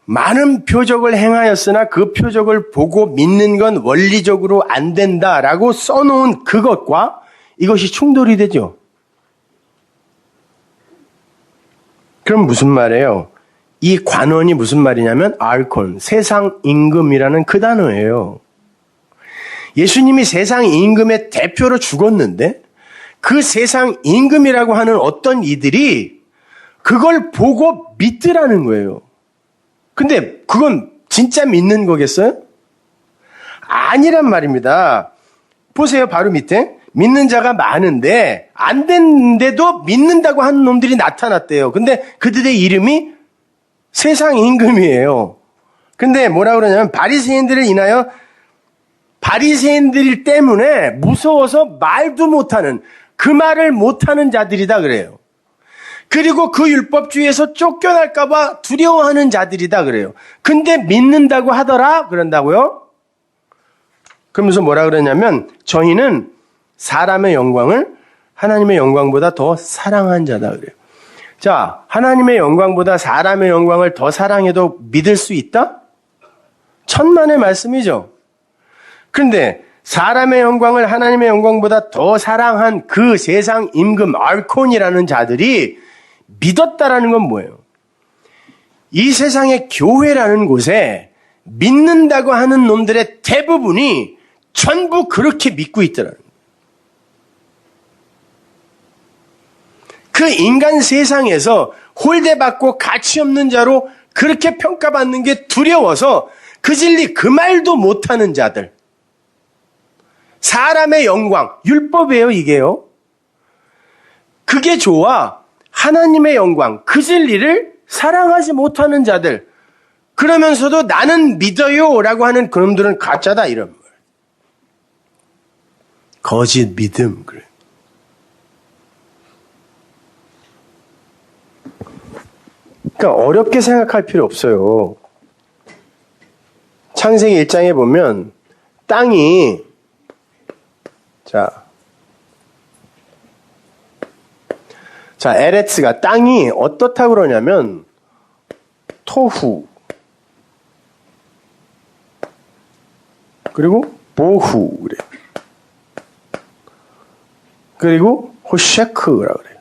많은 표적을 행하였으나 그 표적을 보고 믿는 건 원리적으로 안 된다라고 써놓은 그것과 이것이 충돌이 되죠. 그럼 무슨 말이에요? 이 관원이 무슨 말이냐면 알콘, 세상 임금이라는 그 단어예요. 예수님이 세상 임금의 대표로 죽었는데 그 세상 임금이라고 하는 어떤 이들이 그걸 보고 믿더라는 거예요. 근데 그건 진짜 믿는 거겠어요? 아니란 말입니다. 보세요. 바로 밑에 믿는 자가 많은데 안 됐는데도 믿는다고 하는 놈들이 나타났대요. 근데 그들의 이름이 세상 임금이에요. 근데 뭐라 그러냐면 바리새인들을 인하여 바리새인들 때문에 무서워서 말도 못하는 그 말을 못하는 자들이다 그래요. 그리고 그 율법주의에서 쫓겨날까 봐 두려워하는 자들이다 그래요. 근데 믿는다고 하더라 그런다고요? 그러면서 뭐라 그러냐면 저희는 사람의 영광을 하나님의 영광보다 더 사랑한 자다 그래요. 자, 하나님의 영광보다 사람의 영광을 더 사랑해도 믿을 수 있다? 천만의 말씀이죠. 그런데 사람의 영광을 하나님의 영광보다 더 사랑한 그 세상 임금 알콘이라는 자들이 믿었다라는 건 뭐예요? 이 세상의 교회라는 곳에 믿는다고 하는 놈들의 대부분이 전부 그렇게 믿고 있더라는 거예요. 그 인간 세상에서 홀대받고 가치 없는 자로 그렇게 평가받는 게 두려워서 그 진리 그 말도 못하는 자들. 사람의 영광, 율법이에요 이게요. 그게 좋아. 하나님의 영광, 그 진리를 사랑하지 못하는 자들. 그러면서도 나는 믿어요 라고 하는 그놈들은 가짜다 이런 말. 거짓 믿음 그래. 그러니까 어렵게 생각할 필요 없어요. 창세기 1장에 보면 땅이 에레츠가 땅이 어떻다고 그러냐면 토후 그리고 보후 그래요. 그리고 호셰크라고 그래요.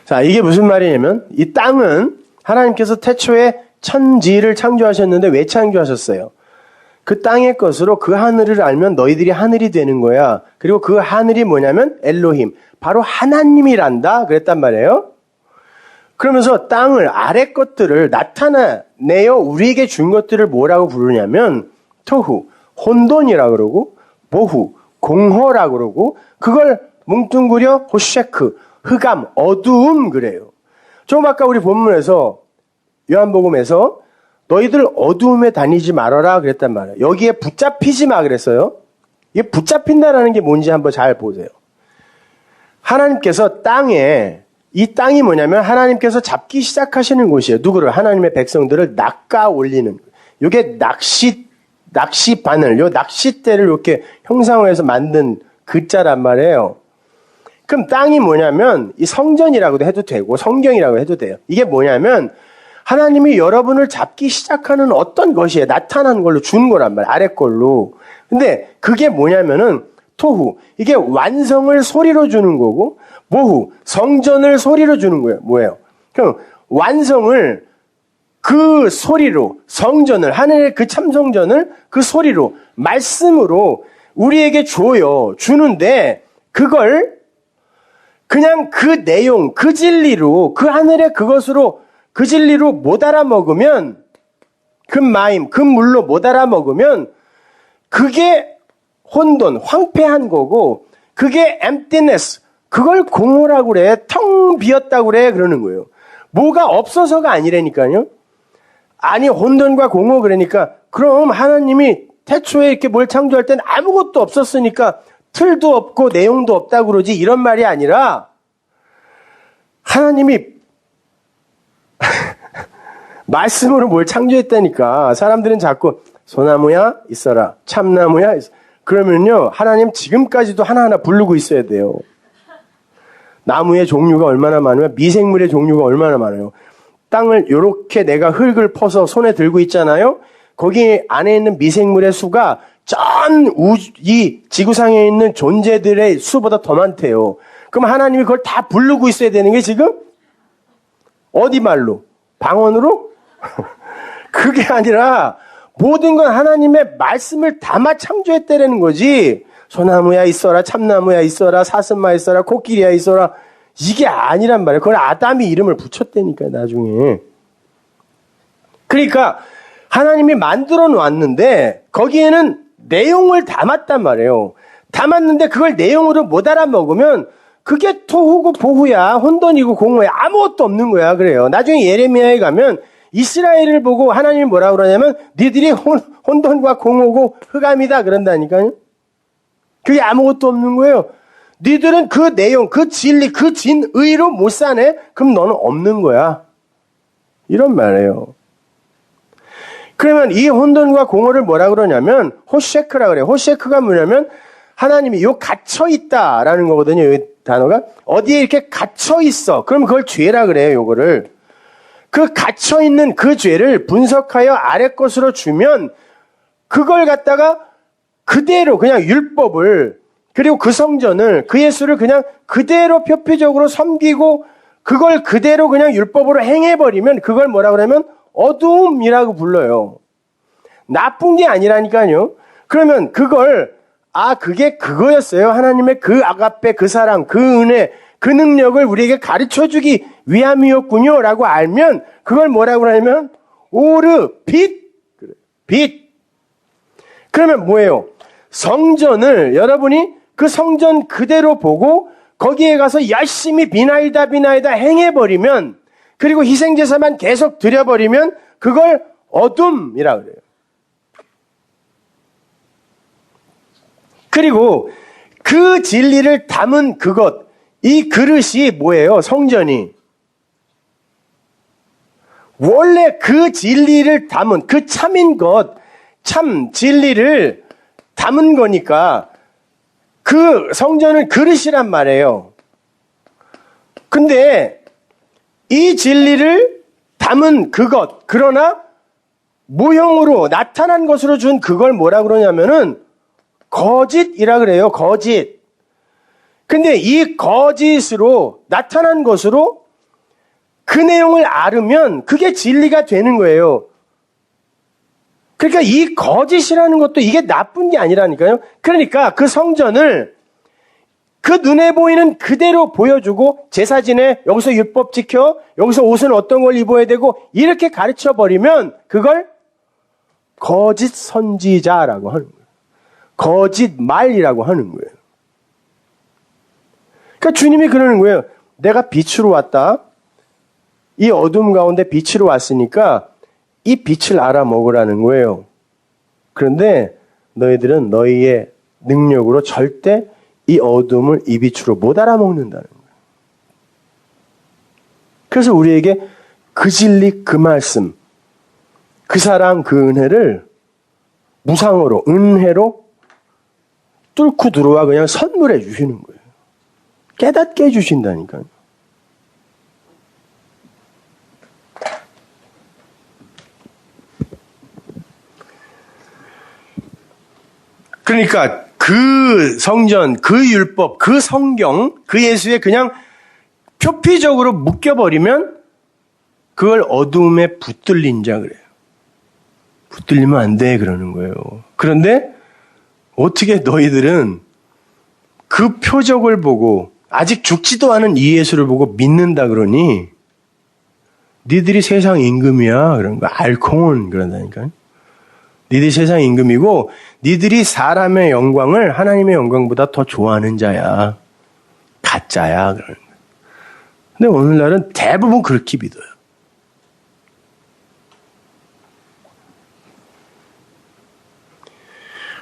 자, 이게 무슨 말이냐면 이 땅은 하나님께서 태초에 천지를 창조하셨는데 왜 창조하셨어요? 그 땅의 것으로 그 하늘을 알면 너희들이 하늘이 되는 거야. 그리고 그 하늘이 뭐냐면 엘로힘, 바로 하나님이란다 그랬단 말이에요. 그러면서 땅을 아래 것들을 나타내어 우리에게 준 것들을 뭐라고 부르냐면 토후, 혼돈이라고 그러고 보후, 공허라고 그러고 그걸 뭉뚱그려 호셰크, 흑암, 어두움 그래요. 좀 아까 우리 본문에서 요한복음에서 너희들 어두움에 다니지 말아라 그랬단 말이에요. 여기에 붙잡히지 마 그랬어요. 이게 붙잡힌다라는 게 뭔지 한번 잘 보세요. 하나님께서 이 땅이 뭐냐면 하나님께서 잡기 시작하시는 곳이에요. 누구를? 하나님의 백성들을 낚아 올리는. 이게 낚시바늘, 요 낚싯대를 이렇게 형상화해서 만든 글자란 말이에요. 그럼 땅이 뭐냐면 이 성전이라고도 해도 되고 성경이라고 해도 돼요. 이게 뭐냐면 하나님이 여러분을 잡기 시작하는 어떤 것이에요. 나타난 걸로 준 거란 말이에요. 아래 걸로. 근데 그게 뭐냐면은 토후. 이게 완성을 소리로 주는 거고 모후. 성전을 소리로 주는 거예요. 뭐예요? 그럼 완성을 그 소리로 성전을 하늘의 그 참성전을 그 소리로 말씀으로 우리에게 줘요. 주는데 그걸 그냥 그 내용, 그 진리로 그 하늘의 그것으로 그 진리로 못 알아먹으면 그 마임, 그 물로 못 알아먹으면 그게 혼돈, 황폐한 거고 그게 emptiness, 그걸 공허라고 그래. 텅 비었다고 그래. 그러는 거예요. 뭐가 없어서가 아니라니까요. 아니 혼돈과 공허 그러니까 그럼 하나님이 태초에 이렇게 뭘 창조할 땐 아무것도 없었으니까 틀도 없고 내용도 없다고 그러지 이런 말이 아니라 하나님이 말씀으로 뭘 창조했다니까. 사람들은 자꾸 소나무야 있어라, 참나무야 있어라. 그러면요 하나님 지금까지도 하나하나 부르고 있어야 돼요. 나무의 종류가 얼마나 많으면 미생물의 종류가 얼마나 많아요. 땅을 이렇게 내가 흙을 퍼서 손에 들고 있잖아요. 거기 안에 있는 미생물의 수가 이 지구상에 있는 존재들의 수보다 더 많대요. 그럼 하나님이 그걸 다 부르고 있어야 되는 게 지금? 어디 말로? 방언으로? 그게 아니라 모든 건 하나님의 말씀을 담아 창조했다라는 거지. 소나무야 있어라, 참나무야 있어라, 사슴마 있어라, 코끼리야 있어라. 이게 아니란 말이에요. 그걸 아담이 이름을 붙였다니까요, 나중에. 그러니까 하나님이 만들어 놓았는데 거기에는 내용을 담았단 말이에요. 담았는데 그걸 내용으로 못 알아먹으면 그게 토후고 보후야, 혼돈이고 공허야, 아무것도 없는 거야. 그래요. 나중에 예레미야에 가면 이스라엘을 보고 하나님이 뭐라고 그러냐면 니들이 혼돈과 공허고 흑암이다 그런다니까요. 그게 아무것도 없는 거예요. 니들은 그 내용, 그 진리, 그 진의로 못 사네? 그럼 너는 없는 거야. 이런 말이에요. 그러면 이 혼돈과 공허를 뭐라 그러냐면 호셰크라 그래요. 호셰크가 뭐냐면 하나님이 요 갇혀 있다라는 거거든요. 이 단어가 어디에 이렇게 갇혀 있어. 그럼 그걸 죄라 그래요. 요거를 그 갇혀 있는 그 죄를 분석하여 아래 것으로 주면 그걸 갖다가 그대로 그냥 율법을 그리고 그 성전을 그 예수를 그냥 그대로 표피적으로 섬기고 그걸 그대로 그냥 율법으로 행해버리면 그걸 뭐라 그러면 어두움이라고 불러요. 나쁜 게 아니라니까요. 그러면 그걸 그게 그거였어요. 하나님의 그 아가페, 그 사랑, 그 은혜, 그 능력을 우리에게 가르쳐주기 위함이었군요 라고 알면 그걸 뭐라고 하냐면 오르, 빛. 그러면 뭐예요? 성전을 여러분이 그 성전 그대로 보고 거기에 가서 열심히 비나이다 행해버리면 그리고 희생제사만 계속 드려버리면 그걸 어둠이라고 그래요. 그리고 그 진리를 담은 그것, 이 그릇이 뭐예요? 성전이. 원래 그 진리를 담은, 그 참인 것, 참 진리를 담은 거니까 그 성전은 그릇이란 말이에요. 근데 이 진리를 담은 그것, 그러나 무형으로 나타난 것으로 준 그걸 뭐라 그러냐면은 거짓이라 그래요. 거짓. 근데 이 거짓으로 나타난 것으로 그 내용을 알으면 그게 진리가 되는 거예요. 그러니까 이 거짓이라는 것도 이게 나쁜 게 아니라니까요. 그러니까 그 성전을 그 눈에 보이는 그대로 보여주고 제사 지내, 여기서 율법 지켜, 여기서 옷은 어떤 걸 입어야 되고 이렇게 가르쳐버리면 그걸 거짓 선지자라고 하는 거예요. 거짓말이라고 하는 거예요. 그러니까 주님이 그러는 거예요. 내가 빛으로 왔다. 이 어둠 가운데 빛으로 왔으니까 이 빛을 알아먹으라는 거예요. 그런데 너희들은 너희의 능력으로 절대 이 어둠을 이 빛으로 못 알아먹는다는 거예요. 그래서 우리에게 그 진리, 그 말씀, 그 사랑, 그 은혜를 무상으로, 은혜로 뚫고 들어와 그냥 선물해 주시는 거예요. 깨닫게 해주신다니까요. 그러니까 그 성전, 그 율법, 그 성경, 그 예수에 그냥 표피적으로 묶여버리면 그걸 어둠에 붙들린 자 그래요. 붙들리면 안 돼 그러는 거예요. 그런데 어떻게 너희들은 그 표적을 보고 아직 죽지도 않은 이 예수를 보고 믿는다 그러니 니들이 세상 임금이야 그런 거 알콩은 그런다니까요. 니들이 세상 임금이고 니들이 사람의 영광을 하나님의 영광보다 더 좋아하는 자야. 가짜야 그러는 거예요. 근데 오늘날은 대부분 그렇게 믿어요.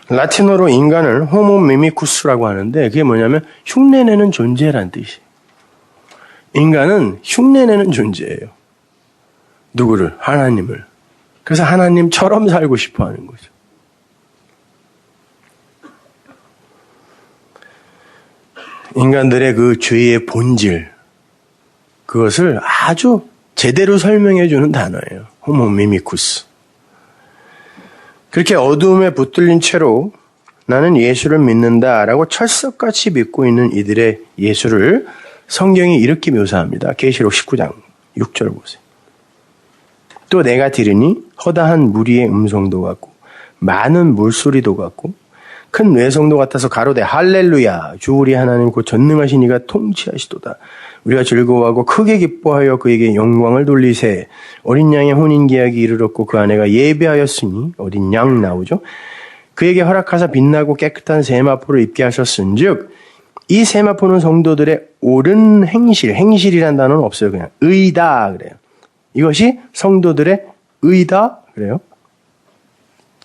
라틴어로 인간을 호모 미미쿠스라고 하는데 그게 뭐냐면 흉내내는 존재라는 뜻이에요. 인간은 흉내내는 존재예요. 누구를? 하나님을. 그래서 하나님처럼 살고 싶어 하는 거죠. 인간들의 그 죄의 본질, 그것을 아주 제대로 설명해 주는 단어예요. 호모 미미쿠스. 그렇게 어두움에 붙들린 채로 나는 예수를 믿는다라고 철석같이 믿고 있는 이들의 예수를 성경이 이렇게 묘사합니다. 계시록 19장 6절 보세요. 또 내가 들으니 허다한 무리의 음성도 같고 많은 물소리도 같고 큰 뇌성도 같아서 가로되 할렐루야 주 우리 하나님 곧 전능하신 이가 통치하시도다. 우리가 즐거워하고 크게 기뻐하여 그에게 영광을 돌리세. 어린 양의 혼인계약이 이르렀고 그 아내가 예배하였으니 어린 양 나오죠. 그에게 허락하사 빛나고 깨끗한 세마포를 입게 하셨은즉 이 세마포는 성도들의 옳은 행실이란 단어는 없어요. 그냥 의다 그래요. 이것이 성도들의 의다 그래요.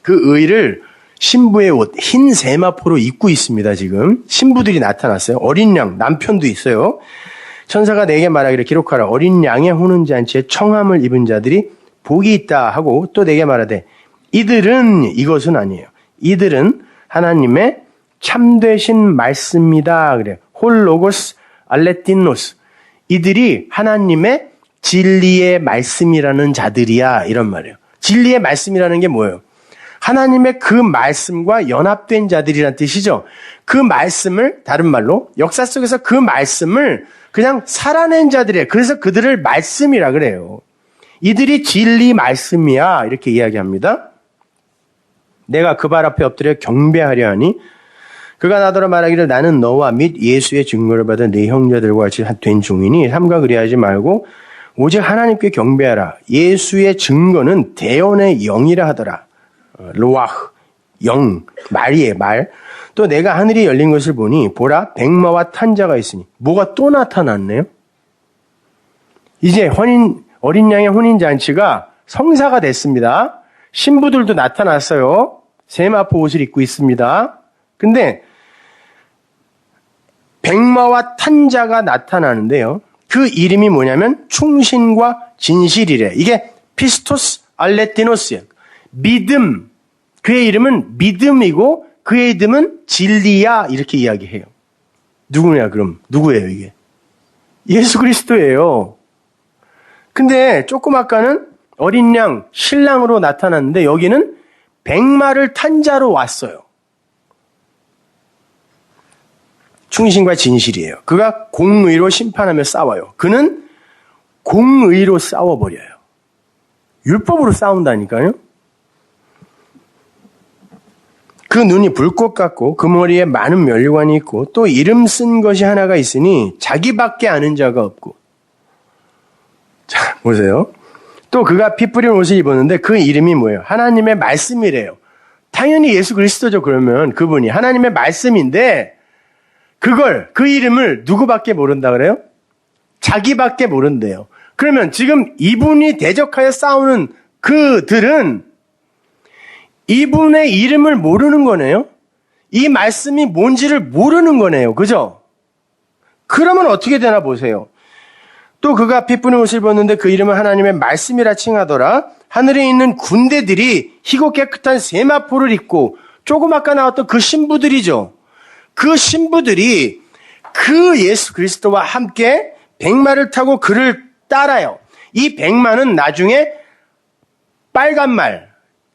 그 의를 신부의 옷, 흰 세마포로 입고 있습니다. 지금 신부들이 나타났어요. 어린 양, 남편도 있어요. 천사가 내게 말하기를 기록하라. 어린 양의 호는 잔치에 청함을 입은 자들이 복이 있다 하고 또 내게 말하되 이들은 이것은 아니에요. 이들은 하나님의 참되신 말씀이다 그래요. 홀로고스 알레티노스. 이들이 하나님의 진리의 말씀이라는 자들이야 이런 말이에요. 진리의 말씀이라는 게 뭐예요? 하나님의 그 말씀과 연합된 자들이란 뜻이죠. 그 말씀을, 다른 말로 역사 속에서 그 말씀을 그냥 살아낸 자들이에요. 그래서 그들을 말씀이라 그래요. 이들이 진리 말씀이야 이렇게 이야기합니다. 내가 그 발 앞에 엎드려 경배하려 하니 그가 나더러 말하기를 나는 너와 및 예수의 증거를 받은 네 형제들과 같이 된 종이니 삼가 그리하지 말고 오직 하나님께 경배하라. 예수의 증거는 대언의 영이라 하더라. 로아흐, 영, 말이에요, 말. 또 내가 하늘이 열린 것을 보니 보라 백마와 탄 자가 있으니 뭐가 또 나타났네요. 이제 어린 양의 혼인잔치가 성사가 됐습니다. 신부들도 나타났어요. 세마포 옷을 입고 있습니다. 근데 백마와 탄 자가 나타나는데요. 그 이름이 뭐냐면 충신과 진실이래. 이게 피스토스 알레티노스예요. 믿음. 그의 이름은 믿음이고 그의 이름은 진리야 이렇게 이야기해요. 누구냐 그럼? 누구예요 이게? 예수 그리스도예요. 근데 조금 아까는 어린 양 신랑으로 나타났는데 여기는 백마를 탄 자로 왔어요. 충신과 진실이에요. 그가 공의로 심판하며 싸워요. 그는 공의로 싸워버려요. 율법으로 싸운다니까요. 그 눈이 불꽃 같고 그 머리에 많은 면류관이 있고 또 이름 쓴 것이 하나가 있으니 자기밖에 아는 자가 없고. 자, 보세요. 또 그가 피 뿌린 옷을 입었는데 그 이름이 뭐예요? 하나님의 말씀이래요. 당연히 예수 그리스도죠. 그러면 그분이 하나님의 말씀인데 그 이름을 누구밖에 모른다 그래요? 자기밖에 모른대요. 그러면 지금 이분이 대적하여 싸우는 그들은 이분의 이름을 모르는 거네요. 이 말씀이 뭔지를 모르는 거네요. 그죠? 그러면 어떻게 되나 보세요. 또 그가 피 뿌린 옷을 입었는데 그 이름은 하나님의 말씀이라 칭하더라. 하늘에 있는 군대들이 희고 깨끗한 세마포를 입고 조금 아까 나왔던 그 신부들이죠. 그 신부들이 그 예수 그리스도와 함께 백마를 타고 그를 따라요. 이 백마는 나중에 빨간 말,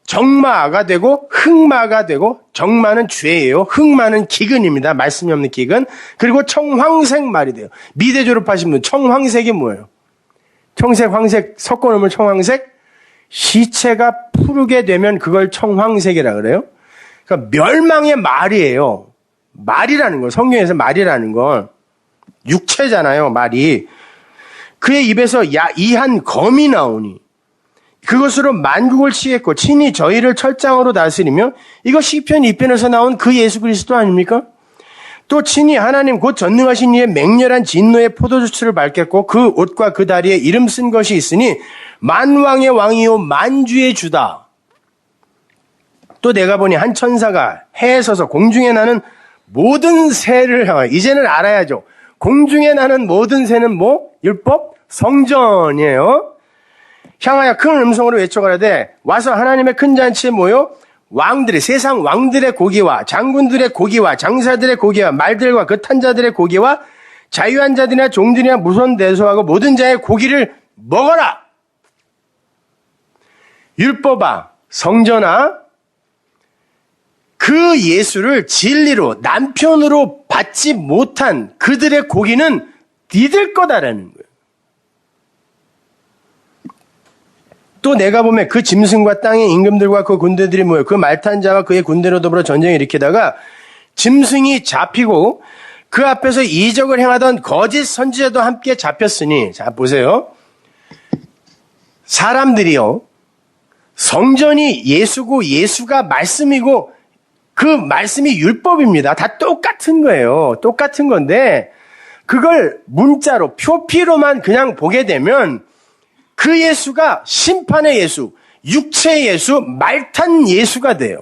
정마가 되고 흑마가 되고 정마는 죄예요. 흑마는 기근입니다. 말씀이 없는 기근. 그리고 청황색 말이 돼요. 미대 졸업하신 분 청황색이 뭐예요? 청색, 황색 섞어 놓으면 청황색. 시체가 푸르게 되면 그걸 청황색이라 그래요. 그러니까 멸망의 말이에요. 말이라는 거, 성경에서 말이라는 건 육체잖아요, 말이. 그의 입에서 이한 검이 나오니 그것으로 만국을 치겠고 친히 저희를 철장으로 다스리며 이거 시편 2편에서 나온 그 예수 그리스도 아닙니까? 또 친히 하나님 곧 전능하신 이의 맹렬한 진노의 포도주스를 밟겠고 그 옷과 그 다리에 이름 쓴 것이 있으니 만왕의 왕이요 만주의 주다. 또 내가 보니 한 천사가 해에 서서 공중에 나는 모든 새를 향하여, 이제는 알아야죠. 공중에 나는 모든 새는 뭐? 율법? 성전이에요. 향하여 큰 음성으로 외쳐가라되 와서 하나님의 큰 잔치에 모여 왕들의, 세상 왕들의 고기와 장군들의 고기와 장사들의 고기와 말들과 그 탄자들의 고기와 자유한 자들이나 종들이나 무손 대소하고 모든 자의 고기를 먹어라. 율법아, 성전아, 그 예수를 진리로 남편으로 받지 못한 그들의 고기는 니들 거다라는 거예요. 또 내가 보면 그 짐승과 땅의 임금들과 그 군대들이 모여 그 말탄 자와 그의 군대로 더불어 전쟁을 일으키다가 짐승이 잡히고 그 앞에서 이적을 행하던 거짓 선지자도 함께 잡혔으니, 자 보세요. 사람들이요, 성전이 예수고 예수가 말씀이고 그 말씀이 율법입니다. 다 똑같은 거예요. 똑같은 건데 그걸 문자로 표피로만 그냥 보게 되면 그 예수가 심판의 예수, 육체의 예수, 말탄 예수가 돼요.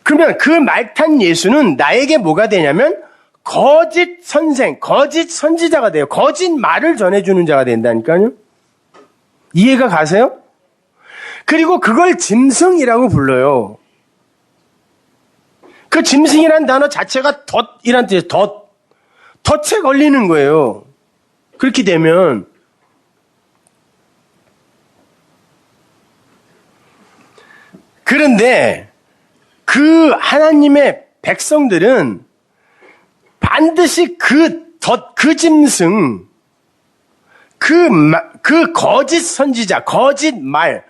그러면 그 말탄 예수는 나에게 뭐가 되냐면 거짓 선생, 거짓 선지자가 돼요. 거짓 말을 전해주는 자가 된다니까요. 이해가 가세요? 그리고 그걸 짐승이라고 불러요. 그 짐승이란 단어 자체가 덫이란 뜻이에요. 덫. 덫에 걸리는 거예요. 그렇게 되면 그런데 그 하나님의 백성들은 반드시 그 짐승, 그 거짓 선지자, 거짓 말,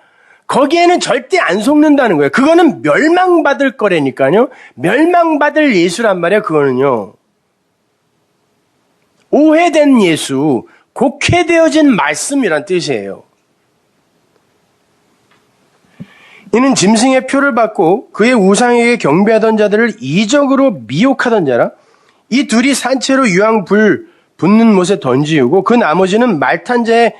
거기에는 절대 안 속는다는 거예요. 그거는 멸망받을 거라니까요. 멸망받을 예수란 말이에요, 그거는요. 오해된 예수, 곡해되어진 말씀이란 뜻이에요. 이는 짐승의 표를 받고 그의 우상에게 경배하던 자들을 이적으로 미혹하던 자라. 이 둘이 산채로 유황 불 붙는 못에 던지우고 그 나머지는 말탄 자의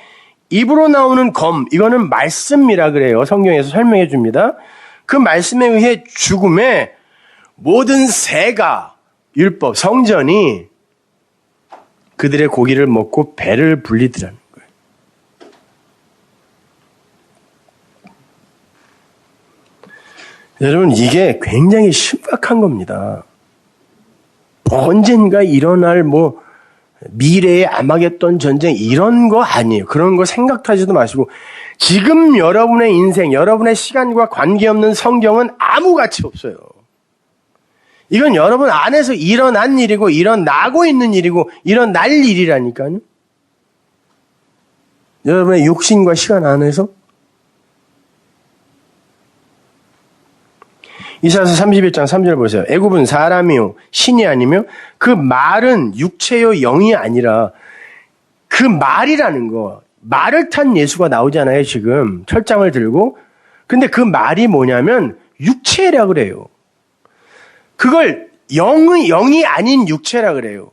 입으로 나오는 검, 이거는 말씀이라 그래요. 성경에서 설명해 줍니다. 그 말씀에 의해 죽음에 모든 새가, 율법, 성전이 그들의 고기를 먹고 배를 불리더라는 거예요. 여러분, 이게 굉장히 심각한 겁니다. 언젠가 일어날 미래의 아마겟돈 전쟁 이런 거 아니에요. 그런 거 생각하지도 마시고 지금 여러분의 인생, 여러분의 시간과 관계없는 성경은 아무 가치 없어요. 이건 여러분 안에서 일어난 일이고 일어나고 있는 일이고 일어날 일이라니까요. 여러분의 육신과 시간 안에서 이사야서 31장 3절 보세요. 애굽은 사람이요 신이 아니며 그 말은 육체요 영이 아니라 그 말이라는 거, 말을 탄 예수가 나오잖아요. 지금 철장을 들고. 근데 그 말이 뭐냐면 육체라 그래요. 그걸 영이 아닌 육체라 그래요.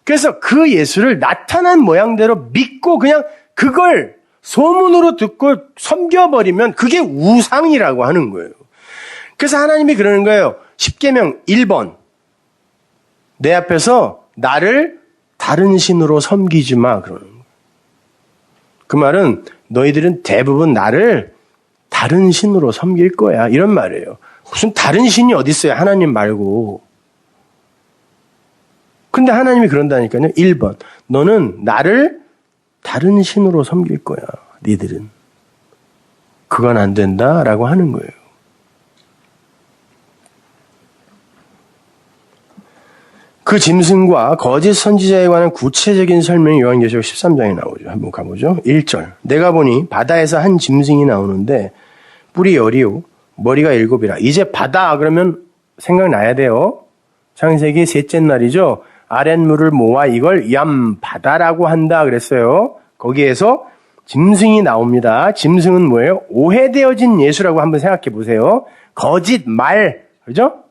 그래서 그 예수를 나타난 모양대로 믿고 그냥 그걸 소문으로 듣고 섬겨버리면 그게 우상이라고 하는 거예요. 그래서 하나님이 그러는 거예요. 십계명 1번. 내 앞에서 나를 다른 신으로 섬기지 마. 그러는 거예요. 그 말은 너희들은 대부분 나를 다른 신으로 섬길 거야. 이런 말이에요. 무슨 다른 신이 어디 있어요? 하나님 말고. 근데 하나님이 그런다니까요. 1번. 너는 나를 다른 신으로 섬길 거야. 니들은. 그건 안 된다라고 하는 거예요. 그 짐승과 거짓 선지자에 관한 구체적인 설명이 요한계시록 13장에 나오죠. 한번 가보죠. 1절. 내가 보니 바다에서 한 짐승이 나오는데 뿔이 10이요 머리가 7이라. 이제 바다 그러면 생각나야 돼요. 창세기 셋째 날이죠. 아랫물을 모아 이걸 바다라고 한다 그랬어요. 거기에서 짐승이 나옵니다. 짐승은 뭐예요? 오해되어진 예수라고 한번 생각해 보세요. 거짓 말, 그죠?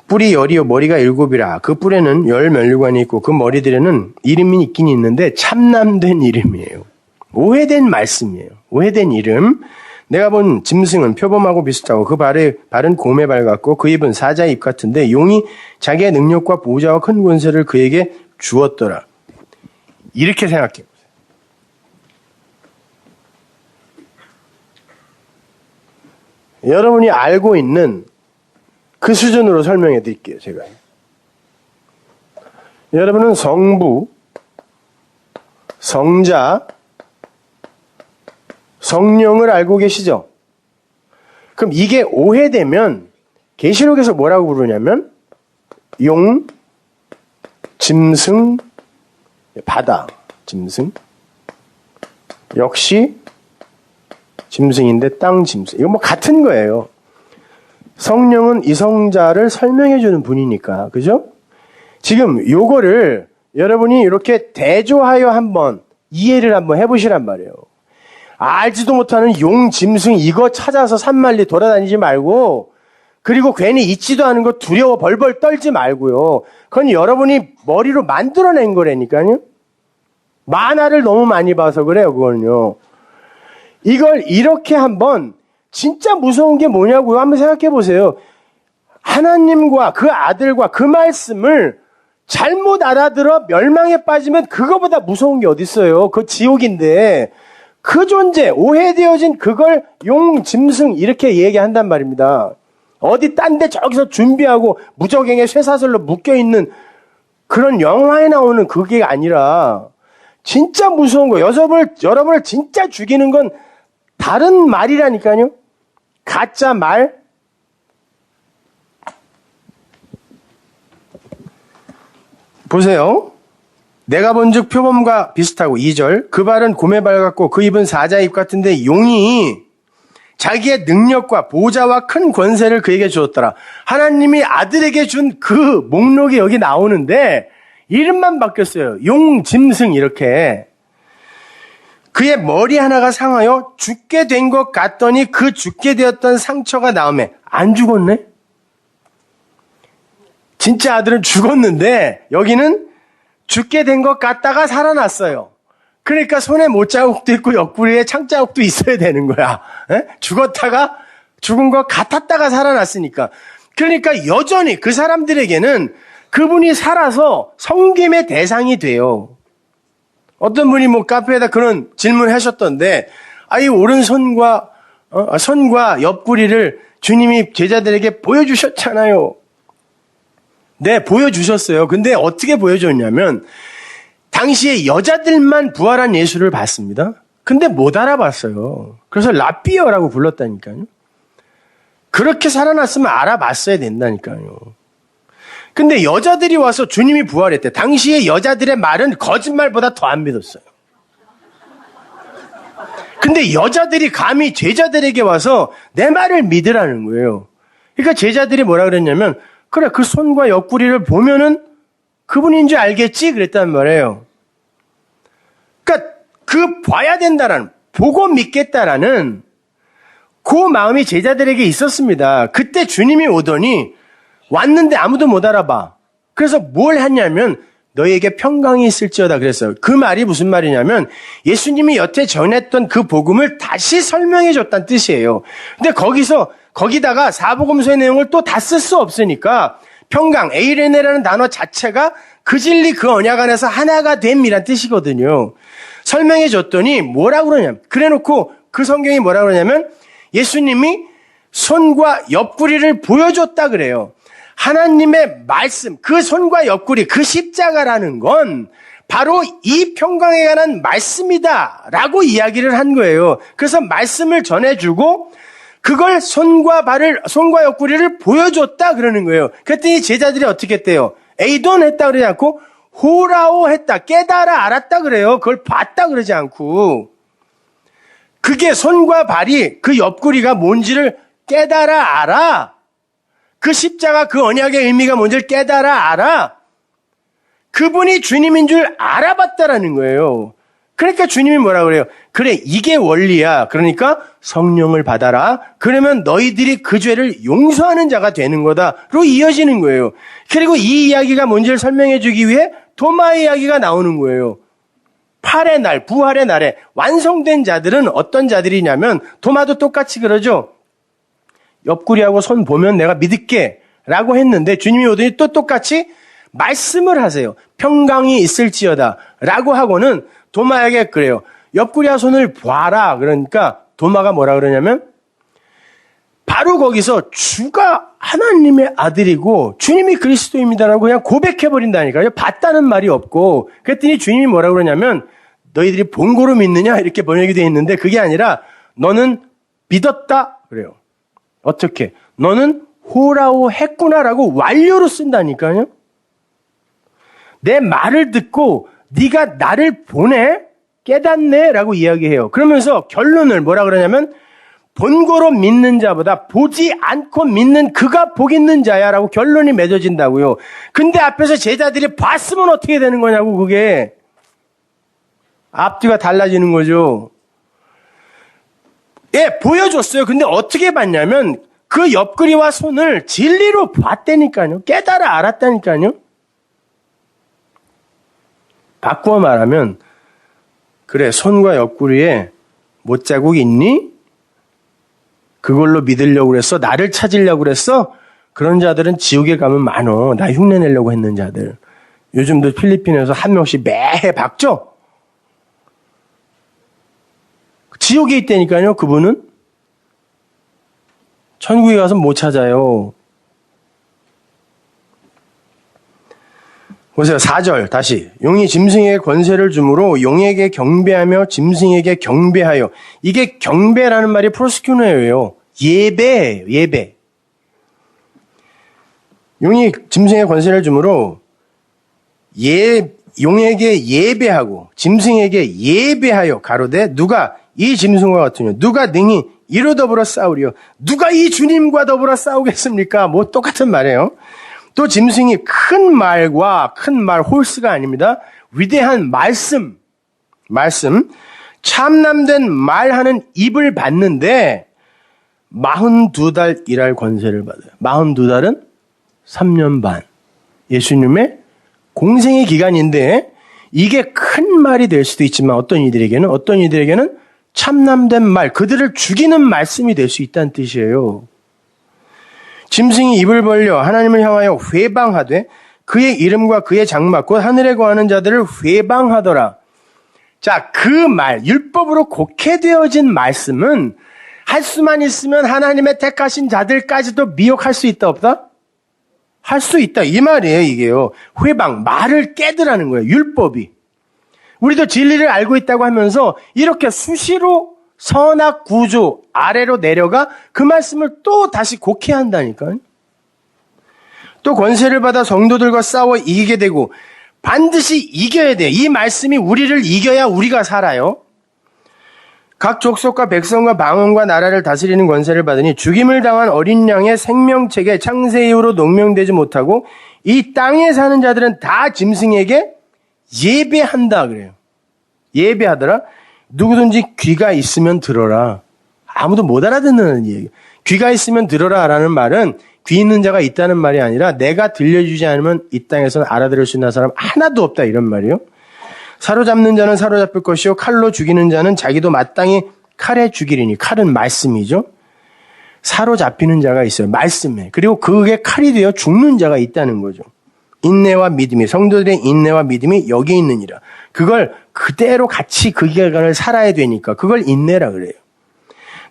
뿔이 10이요 머리가 7이라. 그 뿔에는 10면류관이 있고 그 머리들에는 이름이 있긴 있는데 참남된 이름이에요. 오해된 말씀이에요. 오해된 이름. 내가 본 짐승은 표범하고 비슷하고 그 발은 곰의 발 같고 그 입은 사자의 입 같은데 용이 자기의 능력과 보좌와 큰 권세를 그에게 주었더라. 이렇게 생각해 보세요. 여러분이 알고 있는 그 수준으로 설명해 드릴게요, 제가. 여러분은 성부, 성자, 성령을 알고 계시죠? 그럼 이게 오해되면 계시록에서 뭐라고 부르냐면 용, 짐승, 바다, 짐승, 역시 짐승인데 땅 짐승. 이거 같은 거예요. 성령은 이성자를 설명해 주는 분이니까. 그죠? 지금 요거를 여러분이 이렇게 대조하여 한번 이해를 한번 해보시란 말이에요. 알지도 못하는 용, 짐승 이거 찾아서 산만리 돌아다니지 말고 그리고 괜히 있지도 않은 거 두려워 벌벌 떨지 말고요. 그건 여러분이 머리로 만들어낸 거라니까요. 만화를 너무 많이 봐서 그래요. 그거는요. 이걸 이렇게 한번 진짜 무서운 게 뭐냐고요? 한번 생각해 보세요. 하나님과 그 아들과 그 말씀을 잘못 알아들어 멸망에 빠지면 그거보다 무서운 게 어디 있어요? 그 지옥인데 그 존재, 오해되어진 그걸 용, 짐승 이렇게 얘기한단 말입니다. 어디 딴 데 저기서 준비하고 무적행에 쇠사슬로 묶여있는 그런 영화에 나오는 그게 아니라 진짜 무서운 거. 여러분을 진짜 죽이는 건 다른 말이라니까요. 가짜 말. 보세요. 내가 본즉 표범과 비슷하고 2절 그 발은 곰의 발 같고 그 입은 사자의 입 같은데 용이 자기의 능력과 보좌와 큰 권세를 그에게 주었더라. 하나님이 아들에게 준 그 목록이 여기 나오는데 이름만 바뀌었어요. 용, 짐승 이렇게. 그의 머리 하나가 상하여 죽게 된 것 같더니 그 죽게 되었던 상처가 나음에 안 죽었네? 진짜 아들은 죽었는데 여기는 죽게 된 것 같다가 살아났어요. 그러니까 손에 못자국도 있고 옆구리에 창자국도 있어야 되는 거야. 에? 죽었다가 죽은 것 같았다가 살아났으니까. 그러니까 여전히 그 사람들에게는 그분이 살아서 섬김의 대상이 돼요. 어떤 분이 뭐 카페에다 그런 질문을 하셨던데, 이 오른손과 손과 옆구리를 주님이 제자들에게 보여주셨잖아요. 네, 보여주셨어요. 근데 어떻게 보여줬냐면 당시에 여자들만 부활한 예수를 봤습니다. 근데 못 알아봤어요. 그래서 라삐어라고 불렀다니까요. 그렇게 살아났으면 알아봤어야 된다니까요. 근데 여자들이 와서 주님이 부활했대. 당시에 여자들의 말은 거짓말보다 더 안 믿었어요. 근데 여자들이 감히 제자들에게 와서 내 말을 믿으라는 거예요. 그러니까 제자들이 뭐라 그랬냐면 그래, 그 손과 옆구리를 보면은 그분인 줄 알겠지? 그랬단 말이에요. 그러니까 그 봐야 된다라는, 보고 믿겠다라는 그 마음이 제자들에게 있었습니다. 그때 주님이 오더니 왔는데 아무도 못 알아봐. 그래서 뭘 했냐면 너희에게 평강이 있을지어다 그랬어요. 그 말이 무슨 말이냐면 예수님이 여태 전했던 그 복음을 다시 설명해 줬다는 뜻이에요. 근데 거기다가 사복음서의 내용을 또 다 쓸 수 없으니까 평강, 에이레네라는 단어 자체가 그 진리 그 언약 안에서 하나가 됨이란 뜻이거든요. 설명해 줬더니 뭐라고 그러냐면 그래놓고 그 성경이 뭐라고 그러냐면 예수님이 손과 옆구리를 보여줬다 그래요. 하나님의 말씀, 그 손과 옆구리, 그 십자가라는 건 바로 이 평강에 관한 말씀이다라고 이야기를 한 거예요. 그래서 말씀을 전해주고 그걸 손과 옆구리를 보여줬다 그러는 거예요. 그랬더니 제자들이 어떻게 했대요? 에이돈 했다 그러지 않고 호라오 했다. 깨달아 알았다 그래요. 그걸 봤다 그러지 않고. 그게 손과 발이 그 옆구리가 뭔지를 깨달아 알아. 그 십자가 그 언약의 의미가 뭔지를 깨달아 알아. 그분이 주님인 줄 알아봤다라는 거예요. 그러니까 주님이 뭐라 그래요? 그래, 이게 원리야. 그러니까 성령을 받아라. 그러면 너희들이 그 죄를 용서하는 자가 되는 거다로 이어지는 거예요. 그리고 이 이야기가 뭔지를 설명해 주기 위해 도마의 이야기가 나오는 거예요. 8의 날, 부활의 날에 완성된 자들은 어떤 자들이냐면 도마도 똑같이 그러죠. 옆구리하고 손 보면 내가 믿을게 라고 했는데 주님이 오더니 또 똑같이 말씀을 하세요. 평강이 있을지어다 라고 하고는 도마에게 그래요. 옆구리와 손을 봐라. 그러니까 도마가 뭐라 그러냐면 바로 거기서 주가 하나님의 아들이고 주님이 그리스도입니다라고 그냥 고백해버린다니까요. 봤다는 말이 없고. 그랬더니 주님이 뭐라 그러냐면 너희들이 본고로 믿느냐 이렇게 번역이 되어 있는데 그게 아니라 너는 믿었다 그래요. 어떻게? 너는 호라오 했구나라고 완료로 쓴다니까요. 내 말을 듣고 네가 나를 보내? 깨닫네? 라고 이야기해요. 그러면서 결론을 뭐라 그러냐면 본고로 믿는 자보다 보지 않고 믿는 그가 복 있는 자야 라고 결론이 맺어진다고요. 근데 앞에서 제자들이 봤으면 어떻게 되는 거냐고 그게. 앞뒤가 달라지는 거죠. 예, 보여줬어요. 근데 어떻게 봤냐면 그 옆구리와 손을 진리로 봤다니까요. 깨달아 알았다니까요. 바꾸어 말하면 그래, 손과 옆구리에 못자국이 있니? 그걸로 믿으려고 그랬어? 나를 찾으려고 그랬어? 그런 자들은 지옥에 가면 많어. 나 흉내내려고 했는 자들. 요즘도 필리핀에서 한 명씩 매해 박죠? 지옥에 있다니까요, 그분은. 천국에 가서 못 찾아요. 보세요. 4절 다시. 용이 짐승에게 권세를 주므로 용에게 경배하며 짐승에게 경배하여. 이게 경배라는 말이 프로스큐너예요. 예배예요. 예배. 용이 짐승에게 권세를 주므로 용에게 예배하고 짐승에게 예배하여 가로되 누가 이 짐승과 같으며 누가 능히 이로 더불어 싸우리요. 누가 이 주님과 더불어 싸우겠습니까? 뭐 똑같은 말이에요. 또 짐승이 큰 말과 큰 말, 홀스가 아닙니다. 위대한 말씀, 참남된 말하는 입을 받는데 42달 일할 권세를 받아요. 42달은 3년 반. 예수님의 공생의 기간인데 이게 큰 말이 될 수도 있지만 어떤 이들에게는 참남된 말, 그들을 죽이는 말씀이 될 수 있다는 뜻이에요. 짐승이 입을 벌려 하나님을 향하여 회방하되 그의 이름과 그의 장막 곧 하늘에 거하는 자들을 회방하더라. 자, 그 말, 율법으로 곡해되어진 말씀은 할 수만 있으면 하나님의 택하신 자들까지도 미혹할 수 있다 없다? 할 수 있다 이 말이에요. 이게요. 회방, 말을 깨더라는 거예요. 율법이. 우리도 진리를 알고 있다고 하면서 이렇게 수시로 선악 구조 아래로 내려가 그 말씀을 또 다시 곡해한다니까요. 또 권세를 받아 성도들과 싸워 이기게 되고 반드시 이겨야 돼. 이 말씀이 우리를 이겨야 우리가 살아요. 각 족속과 백성과 방언과 나라를 다스리는 권세를 받으니 죽임을 당한 어린 양의 생명책에 창세 이후로 농명되지 못하고 이 땅에 사는 자들은 다 짐승에게 예배한다 그래요. 예배하더라. 누구든지 귀가 있으면 들어라. 아무도 못 알아듣는 얘기. 귀가 있으면 들어라라는 말은 귀 있는 자가 있다는 말이 아니라 내가 들려주지 않으면 이 땅에서는 알아들을 수 있는 사람 하나도 없다 이런 말이요. 사로잡는 자는 사로잡힐 것이요 칼로 죽이는 자는 자기도 마땅히 칼에 죽이리니. 칼은 말씀이죠. 사로잡히는 자가 있어요. 말씀에. 그리고 그게 칼이 되어 죽는 자가 있다는 거죠. 인내와 믿음이, 성도들의 인내와 믿음이 여기 있느니라. 그걸 그대로 같이 그 기간을 살아야 되니까 그걸 인내라 그래요.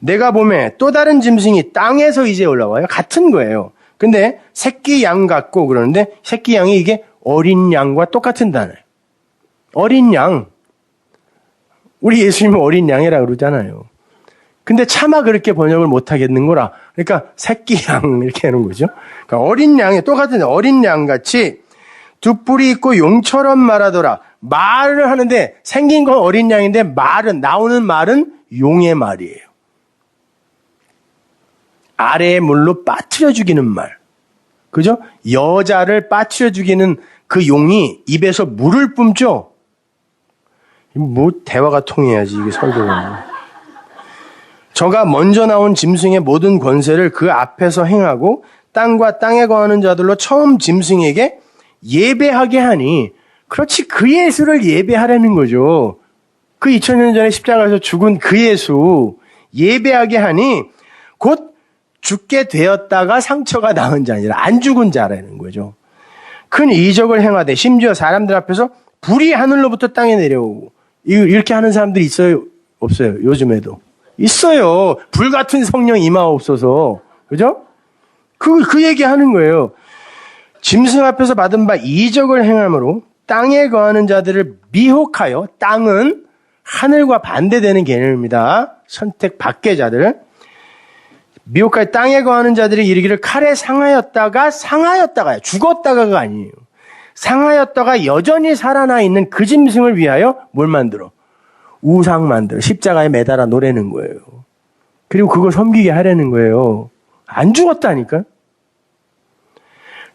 내가 봄에 또 다른 짐승이 땅에서 이제 올라와요. 같은 거예요. 근데 새끼 양 같고 그러는데 새끼 양이 이게 어린 양과 똑같은 단어예요. 어린 양. 우리 예수님은 어린 양이라고 그러잖아요. 근데 차마 그렇게 번역을 못 하겠는 거라. 그러니까 새끼 양 이렇게 하는 거죠. 그러니까 어린 양이 똑같은 어린 양 같이 두 뿔이 있고 용처럼 말하더라. 말을 하는데 생긴 건 어린 양인데 나오는 말은 용의 말이에요. 아래의 물로 빠뜨려 죽이는 말. 그죠? 여자를 빠뜨려 죽이는 그 용이 입에서 물을 뿜죠? 뭐 대화가 통해야지 이게 설교가. 저가 먼저 나온 짐승의 모든 권세를 그 앞에서 행하고 땅과 땅에 거하는 자들로 처음 짐승에게 예배하게 하니 그렇지 그 예수를 예배하라는 거죠. 그 2000년 전에 십자가에서 죽은 그 예수 예배하게 하니 곧 죽게 되었다가 상처가 나은 자 아니라 안 죽은 자라는 거죠. 큰 이적을 행하되 심지어 사람들 앞에서 불이 하늘로부터 땅에 내려오고 이렇게 하는 사람들이 있어요? 없어요? 요즘에도. 있어요. 불 같은 성령 임하옵소서. 그죠? 그 얘기 하는 거예요. 짐승 앞에서 받은 바 이적을 행함으로 땅에 거하는 자들을 미혹하여 땅은 하늘과 반대되는 개념입니다. 선택 밖의 자들. 미혹하여 땅에 거하는 자들이 이르기를 칼에 상하였다가요. 죽었다가가 아니에요. 상하였다가 여전히 살아나 있는 그 짐승을 위하여 뭘 만들어? 우상 만들어. 십자가에 매달아 놓으라는 거예요. 그리고 그걸 섬기게 하라는 거예요. 안 죽었다니까.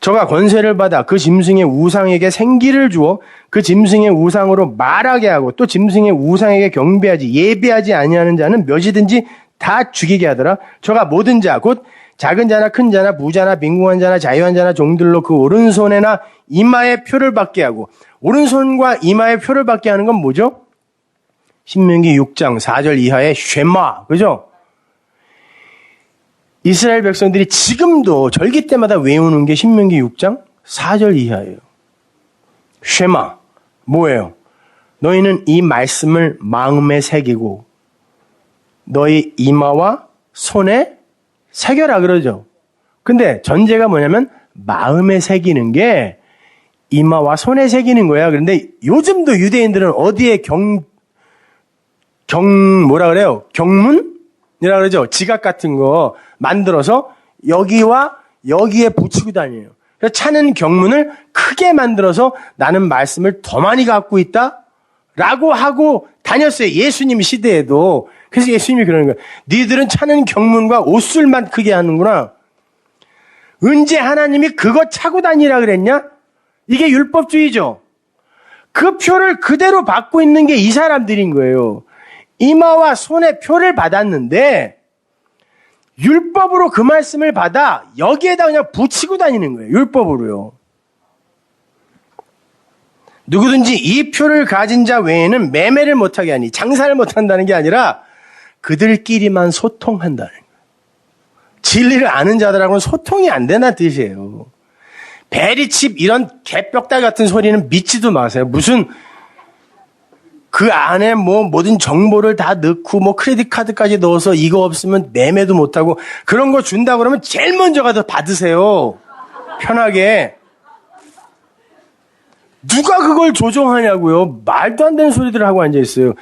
저가 권세를 받아 그 짐승의 우상에게 생기를 주어 그 짐승의 우상으로 말하게 하고 또 짐승의 우상에게 경배하지 예배하지 아니하는 자는 몇이든지 다 죽이게 하더라. 저가 모든 자 곧 작은 자나 큰 자나 부자나 빈궁한 자나 자유한 자나 종들로 그 오른손에나 이마에 표를 받게 하고 오른손과 이마에 표를 받게 하는 건 뭐죠? 신명기 6장 4절 이하의 쉐마. 그죠? 이스라엘 백성들이 지금도 절기 때마다 외우는 게 신명기 6장 4절 이하예요. 쉐마. 뭐예요? 너희는 이 말씀을 마음에 새기고 너희 이마와 손에 새겨라 그러죠. 근데 전제가 뭐냐면 마음에 새기는 게 이마와 손에 새기는 거야. 그런데 요즘도 유대인들은 어디에 뭐라 그래요? 경문이라 그러죠? 지각 같은 거 만들어서 여기와 여기에 붙이고 다녀요. 그래서 차는 경문을 크게 만들어서 나는 말씀을 더 많이 갖고 있다? 라고 하고 다녔어요. 예수님 시대에도. 그래서 예수님이 그러는 거예요. 니들은 차는 경문과 옷술만 크게 하는구나. 언제 하나님이 그거 차고 다니라 그랬냐? 이게 율법주의죠. 그 표를 그대로 받고 있는 게 이 사람들인 거예요. 이마와 손에 표를 받았는데 율법으로 그 말씀을 받아 여기에다 그냥 붙이고 다니는 거예요. 율법으로요. 누구든지 이 표를 가진 자 외에는 매매를 못하게 하니 장사를 못한다는 게 아니라 그들끼리만 소통한다는 거예요. 진리를 아는 자들하고는 소통이 안 된다는 뜻이에요. 베리칩 이런 개벽달 같은 소리는 믿지도 마세요. 무슨 그 안에 뭐 모든 정보를 다 넣고 뭐 크레딧 카드까지 넣어서 이거 없으면 매매도 못하고 그런 거 준다 그러면 제일 먼저 가서 받으세요. 편하게. 누가 그걸 조종하냐고요. 말도 안 되는 소리들을 하고 앉아있어요.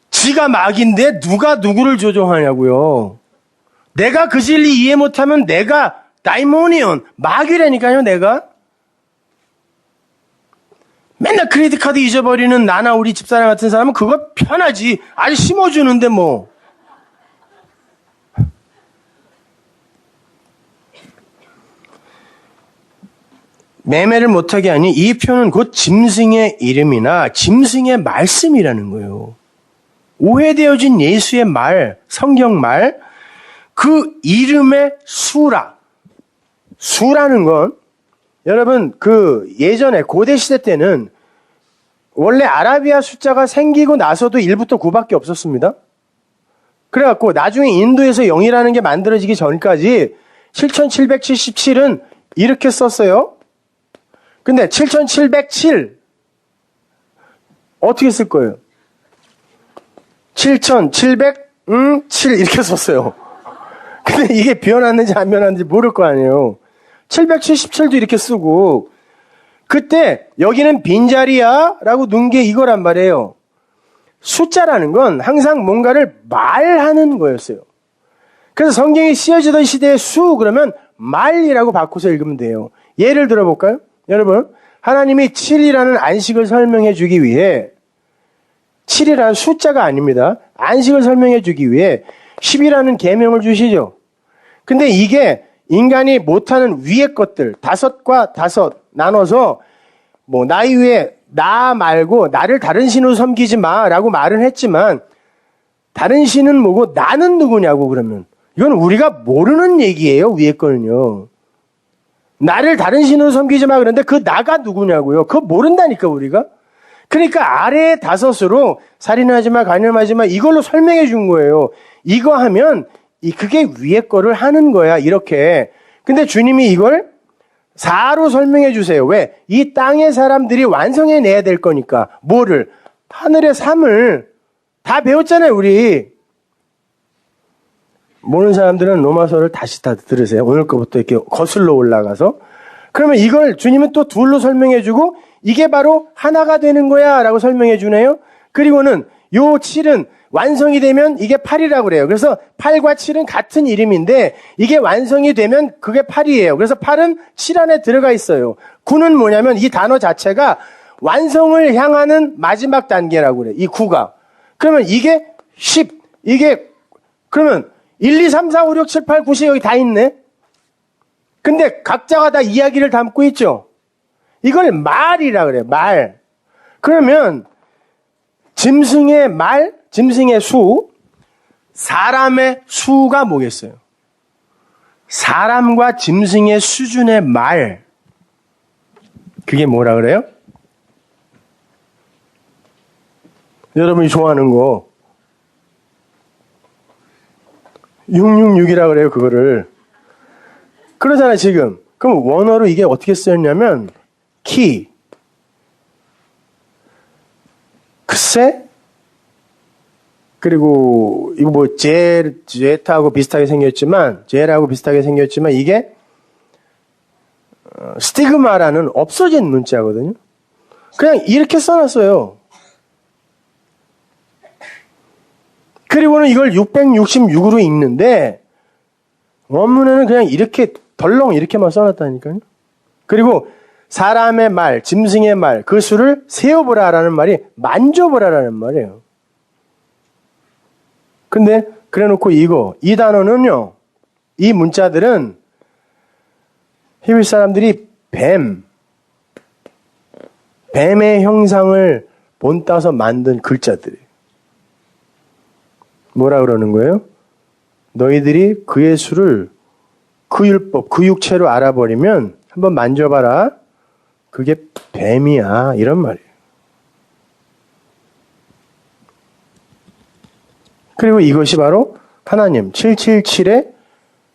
지가 막인데 누가 누구를 조종하냐고요. 내가 그 진리 이해 못하면 내가 다이모니온 마귀라니까요. 내가 맨날 크레딧 카드 잊어버리는 나나 우리 집사람 같은 사람은 그거 편하지. 아주 심어주는데 뭐. 매매를 못하게 하니 이 표는 곧 짐승의 이름이나 짐승의 말씀이라는 거예요. 오해되어진 예수의 말, 성경 말, 그 이름의 수라. 수라는 건 여러분 그 예전에 고대 시대 때는 원래 아라비아 숫자가 생기고 나서도 1부터 9밖에 없었습니다. 그래갖고 나중에 인도에서 0이라는 게 만들어지기 전까지 7777은 이렇게 썼어요. 근데 7707 어떻게 쓸 거예요? 7707 이렇게 썼어요. 근데 이게 변하는지 안 변하는지 모를 거 아니에요. 777도 이렇게 쓰고 그때 여기는 빈자리야 라고 넣은 게 이거란 말이에요. 숫자라는 건 항상 뭔가를 말하는 거였어요. 그래서 성경이 쓰여지던 시대의 수 그러면 말이라고 바꿔서 읽으면 돼요. 예를 들어볼까요? 여러분 하나님이 7이라는 안식을 설명해 주기 위해 7이라는 숫자가 아닙니다. 안식을 설명해 주기 위해 10이라는 계명을 주시죠. 근데 이게 인간이 못하는 위의 것들 5과 5 나눠서 뭐 나이 위에 나 말고 나를 다른 신으로 섬기지 마라고 말은 했지만 다른 신은 뭐고 나는 누구냐고 그러면 이건 우리가 모르는 얘기예요. 위의 거는요. 나를 다른 신으로 섬기지 마 그런데 그 나가 누구냐고요. 그거 모른다니까 우리가. 그러니까 아래의 5으로 살인하지 마, 간음하지 마 이걸로 설명해 준 거예요. 이거 하면 그게 위의 거를 하는 거야 이렇게. 근데 주님이 이걸 4로 설명해 주세요. 왜? 이 땅의 사람들이 완성해내야 될 거니까. 뭐를? 하늘의 삶을 다 배웠잖아요 우리. 모르는 사람들은 로마서를 다시 다 들으세요. 오늘 거부터 이렇게 거슬러 올라가서. 그러면 이걸 주님은 또 둘로 설명해 주고 이게 바로 하나가 되는 거야 라고 설명해 주네요. 그리고는 요 7은 완성이 되면 이게 8이라고 그래요. 그래서 8과 7은 같은 이름인데 이게 완성이 되면 그게 8이에요. 그래서 8은 7 안에 들어가 있어요. 9는 뭐냐면 이 단어 자체가 완성을 향하는 마지막 단계라고 그래요. 이 9가. 그러면 이게 10, 이게 그러면 1, 2, 3, 4, 5, 6, 7, 8, 9, 10 여기 다 있네. 근데 각자가 다 이야기를 담고 있죠. 이걸 말이라 그래요. 말. 그러면 짐승의 말, 짐승의 수, 사람의 수가 뭐겠어요? 사람과 짐승의 수준의 말. 그게 뭐라 그래요? 여러분이 좋아하는 거 666이라 그래요. 그거를. 그러잖아요 지금. 그럼 원어로 이게 어떻게 쓰였냐면 키, 글쎄, 그리고 이거 뭐 제타하고 비슷하게 생겼지만 제라고 비슷하게 생겼지만 이게 스티그마라는 없어진 문자거든요. 그냥 이렇게 써놨어요. 그리고는 이걸 666으로 읽는데 원문에는 그냥 이렇게 덜렁 이렇게만 써놨다니까요. 그리고 사람의 말, 짐승의 말, 그 수를 세어보라라는 말이 만져보라라는 말이에요. 근데 그래놓고 이 단어는요, 이 문자들은 히브리 사람들이 뱀의 형상을 본따서 만든 글자들이에요. 뭐라 그러는 거예요? 너희들이 그의 수를 그 율법, 그 육체로 알아버리면 한번 만져봐라. 그게 뱀이야. 이런 말이에요. 그리고 이것이 바로 하나님 777의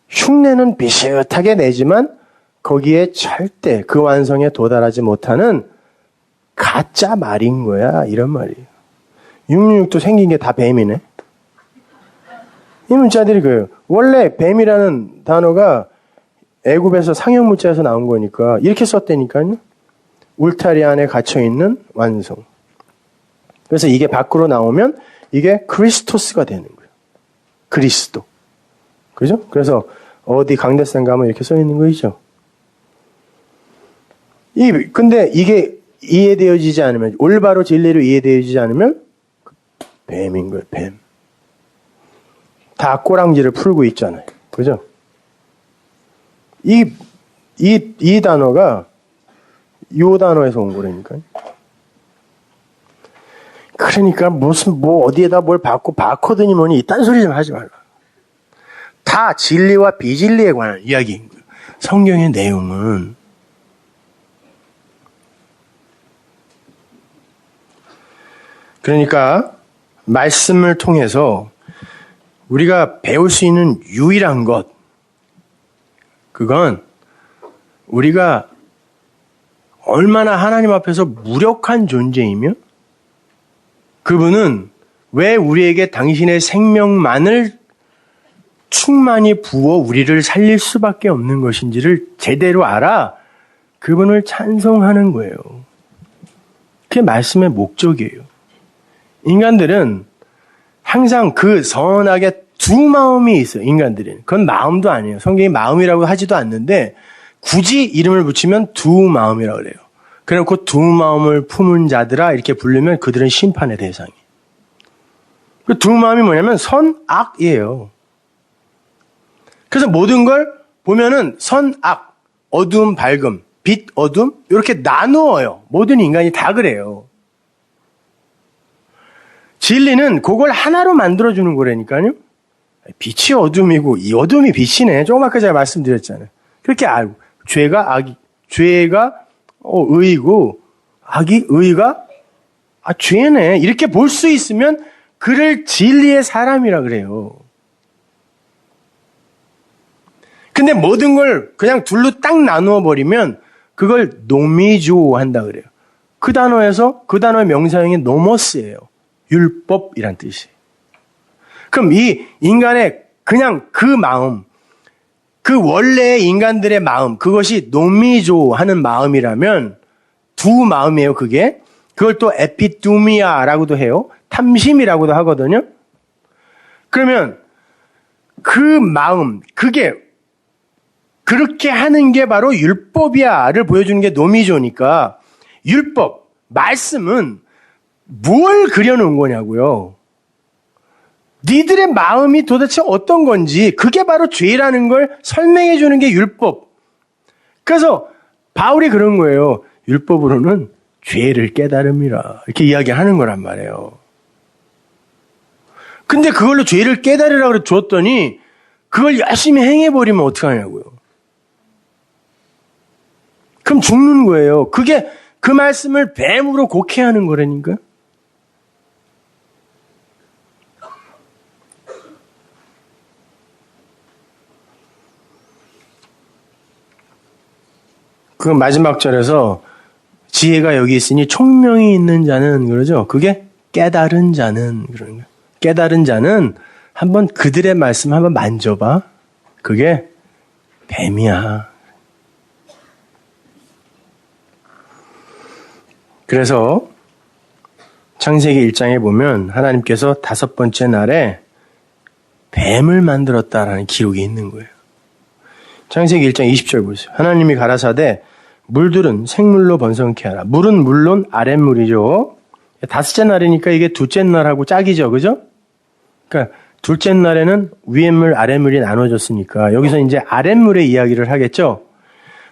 흉내는 비슷하게 내지만 거기에 절대 그 완성에 도달하지 못하는 가짜 말인 거야. 이런 말이에요. 666도 생긴 게 다 뱀이네. 이 문자들이 그래요. 원래 뱀이라는 단어가 애굽에서 상형 문자에서 나온 거니까 이렇게 썼다니까요. 울타리 안에 갇혀있는 완성. 그래서 이게 밖으로 나오면 이게 크리스토스가 되는 거예요. 그리스도. 그죠? 그래서 어디 강대상 가면 이렇게 써 있는 거이죠. 근데 이게 이해되어지지 않으면, 올바로 진리로 이해되어지지 않으면 뱀인 거예요, 뱀. 다 꼬랑지를 풀고 있잖아요. 그죠? 이 단어가 요 단어에서 온 거라니까요. 그러니까 어디에다 뭘 받고 바코드니 뭐니 이딴 소리 좀 하지 말라. 다 진리와 비진리에 관한 이야기인 거예요. 성경의 내용은. 그러니까 말씀을 통해서 우리가 배울 수 있는 유일한 것, 그건 우리가 얼마나 하나님 앞에서 무력한 존재이며 그분은 왜 우리에게 당신의 생명만을 충만히 부어 우리를 살릴 수밖에 없는 것인지를 제대로 알아 그분을 찬송하는 거예요. 그게 말씀의 목적이에요. 인간들은 항상 그 선하게 두 마음이 있어요. 인간들은. 그건 마음도 아니에요. 성경이 마음이라고 하지도 않는데 굳이 이름을 붙이면 두 마음이라고 그래요. 그래놓고 두 마음을 품은 자들아 이렇게 부르면 그들은 심판의 대상이에요. 그 두 마음이 뭐냐면 선, 악이에요. 그래서 모든 걸 보면은 선, 악, 어두움, 밝음, 빛, 어둠 이렇게 나누어요. 모든 인간이 다 그래요. 진리는 그걸 하나로 만들어주는 거라니까요. 빛이 어둠이고 이 어둠이 빛이네. 조금 아까 제가 말씀드렸잖아요. 그렇게 알고 죄가 의이고 악이 의가 죄네. 이렇게 볼 수 있으면 그를 진리의 사람이라 그래요. 근데 모든 걸 그냥 둘로 딱 나누어 버리면 그걸 노미조 한다 그래요. 그 단어의 명사형이 노모스예요. 율법이란 뜻이에요. 그럼 이 인간의 그냥 그 마음, 그 원래의 인간들의 마음, 그것이 노미조 하는 마음이라면 두 마음이에요, 그게. 그걸 또 에피두미아라고도 해요. 탐심이라고도 하거든요. 그러면 그 마음, 그게 그렇게 하는 게 바로 율법이야를 보여주는 게 노미조니까 율법, 말씀은 뭘 그려놓은 거냐고요. 니들의 마음이 도대체 어떤 건지 그게 바로 죄라는 걸 설명해 주는 게 율법. 그래서 바울이 그런 거예요. 율법으로는 죄를 깨달음이라 이렇게 이야기하는 거란 말이에요. 근데 그걸로 죄를 깨달으라고 줬더니 그걸 열심히 행해버리면 어떡하냐고요. 그럼 죽는 거예요. 그게 그 말씀을 뱀으로 곡해하는 거라니까. 그 마지막 절에서 지혜가 여기 있으니 총명이 있는 자는 그러죠. 그게 깨달은 자는 그런 거예요. 깨달은 자는 한번 그들의 말씀 한번 만져봐. 그게 뱀이야. 그래서 창세기 1장에 보면 하나님께서 5번째 날에 뱀을 만들었다라는 기록이 있는 거예요. 창세기 1장 20절 보세요. 하나님이 가라사대 물들은 생물로 번성케 하라. 물은 물론 아랫물이죠. 5째 날이니까 이게 둘째 날하고 짝이죠. 그죠? 그러니까 둘째 날에는 위에 물, 아랫물이 나눠졌으니까 여기서 이제 아랫물의 이야기를 하겠죠.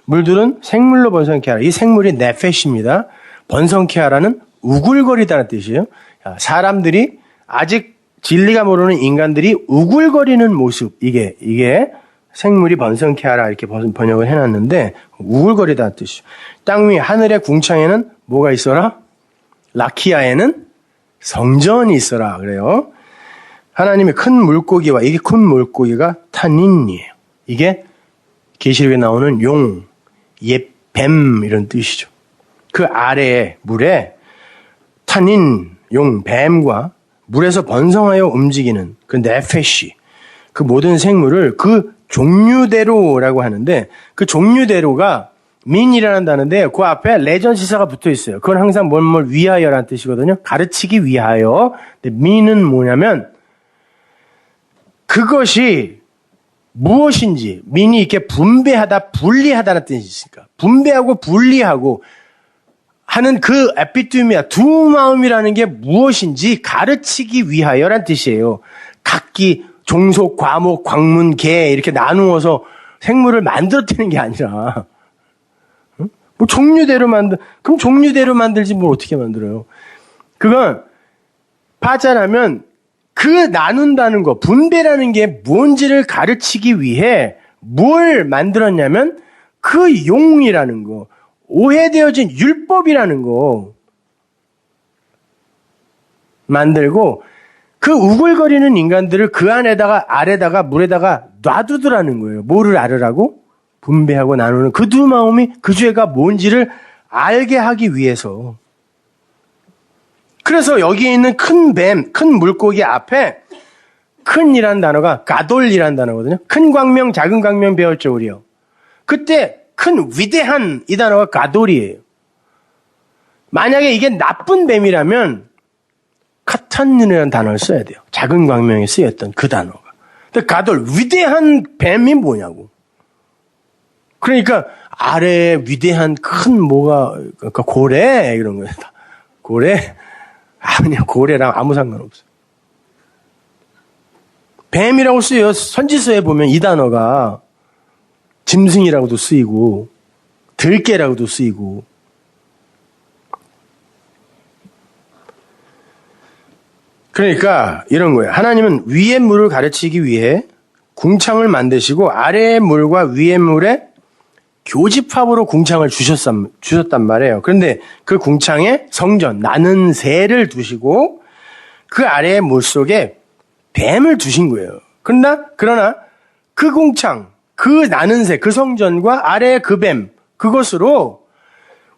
물들은 생물로 번성케 하라. 이 생물이 네페시입니다. 번성케 하라는 우글거리다는 뜻이에요. 사람들이 아직 진리가 모르는 인간들이 우글거리는 모습, 이게 생물이 번성케 하라 이렇게 번역을 해놨는데 우글거리다는 뜻이죠. 땅 위 하늘의 궁창에는 뭐가 있어라? 라키아에는 성전이 있어라 그래요. 하나님의 큰 물고기와 이게 큰 물고기가 타닌이에요. 이게 계시록에 나오는 용, 뱀 이런 뜻이죠. 그 아래에 물에 타닌, 용, 뱀과 물에서 번성하여 움직이는 그 네페시, 그 모든 생물을 그 종류대로라고 하는데 그 종류대로가 민이라는 단어인데 그 앞에 레전시사가 붙어 있어요. 그건 항상 뭘 위하여라는 뜻이거든요. 가르치기 위하여. 근데 민은 뭐냐면 그것이 무엇인지 민이 이렇게 분배하다, 분리하다는 뜻이 있으니까 분배하고 분리하고 하는 그 에피투미아, 두 마음이라는 게 무엇인지 가르치기 위하여란 뜻이에요. 각기 종속, 과목, 광문, 계 이렇게 나누어서 생물을 만들었다는 게 아니라 뭐 종류대로 그럼 종류대로 만들지 뭘 어떻게 만들어요? 그건 파자라면 그 나눈다는 거, 분배라는 게 뭔지를 가르치기 위해 뭘 만들었냐면 그 용이라는 거, 오해되어진 율법이라는 거 만들고 그 우글거리는 인간들을 그 안에다가 아래다가 물에다가 놔두더라는 거예요. 뭐를 알으라고? 분배하고 나누는 그 두 마음이 그 죄가 뭔지를 알게 하기 위해서. 그래서 여기에 있는 큰 뱀, 큰 물고기 앞에 큰이라는 단어가 가돌이라는 단어거든요. 큰 광명, 작은 광명 배웠죠, 우리요. 그때 큰 위대한 이 단어가 가돌이에요. 만약에 이게 나쁜 뱀이라면 카탄이라는 단어를 써야 돼요. 작은 광명에 쓰였던 그 단어가. 근데 가돌, 위대한 뱀이 뭐냐고. 그러니까 아래에 위대한 큰 뭐가, 그러니까 고래 이런 거예요. 고래? 그냥 고래랑 아무 상관없어요. 뱀이라고 쓰여요. 선지서에 보면 이 단어가 짐승이라고도 쓰이고 들깨라고도 쓰이고. 그러니까 이런 거예요. 하나님은 위의 물을 가르치기 위해 궁창을 만드시고 아래의 물과 위의 물에 교집합으로 궁창을 주셨단 말이에요. 그런데 그 궁창에 성전, 나는 새를 두시고 그 아래의 물 속에 뱀을 두신 거예요. 그러나 그 궁창, 그 나는 새, 그 성전과 아래의 그 뱀, 그것으로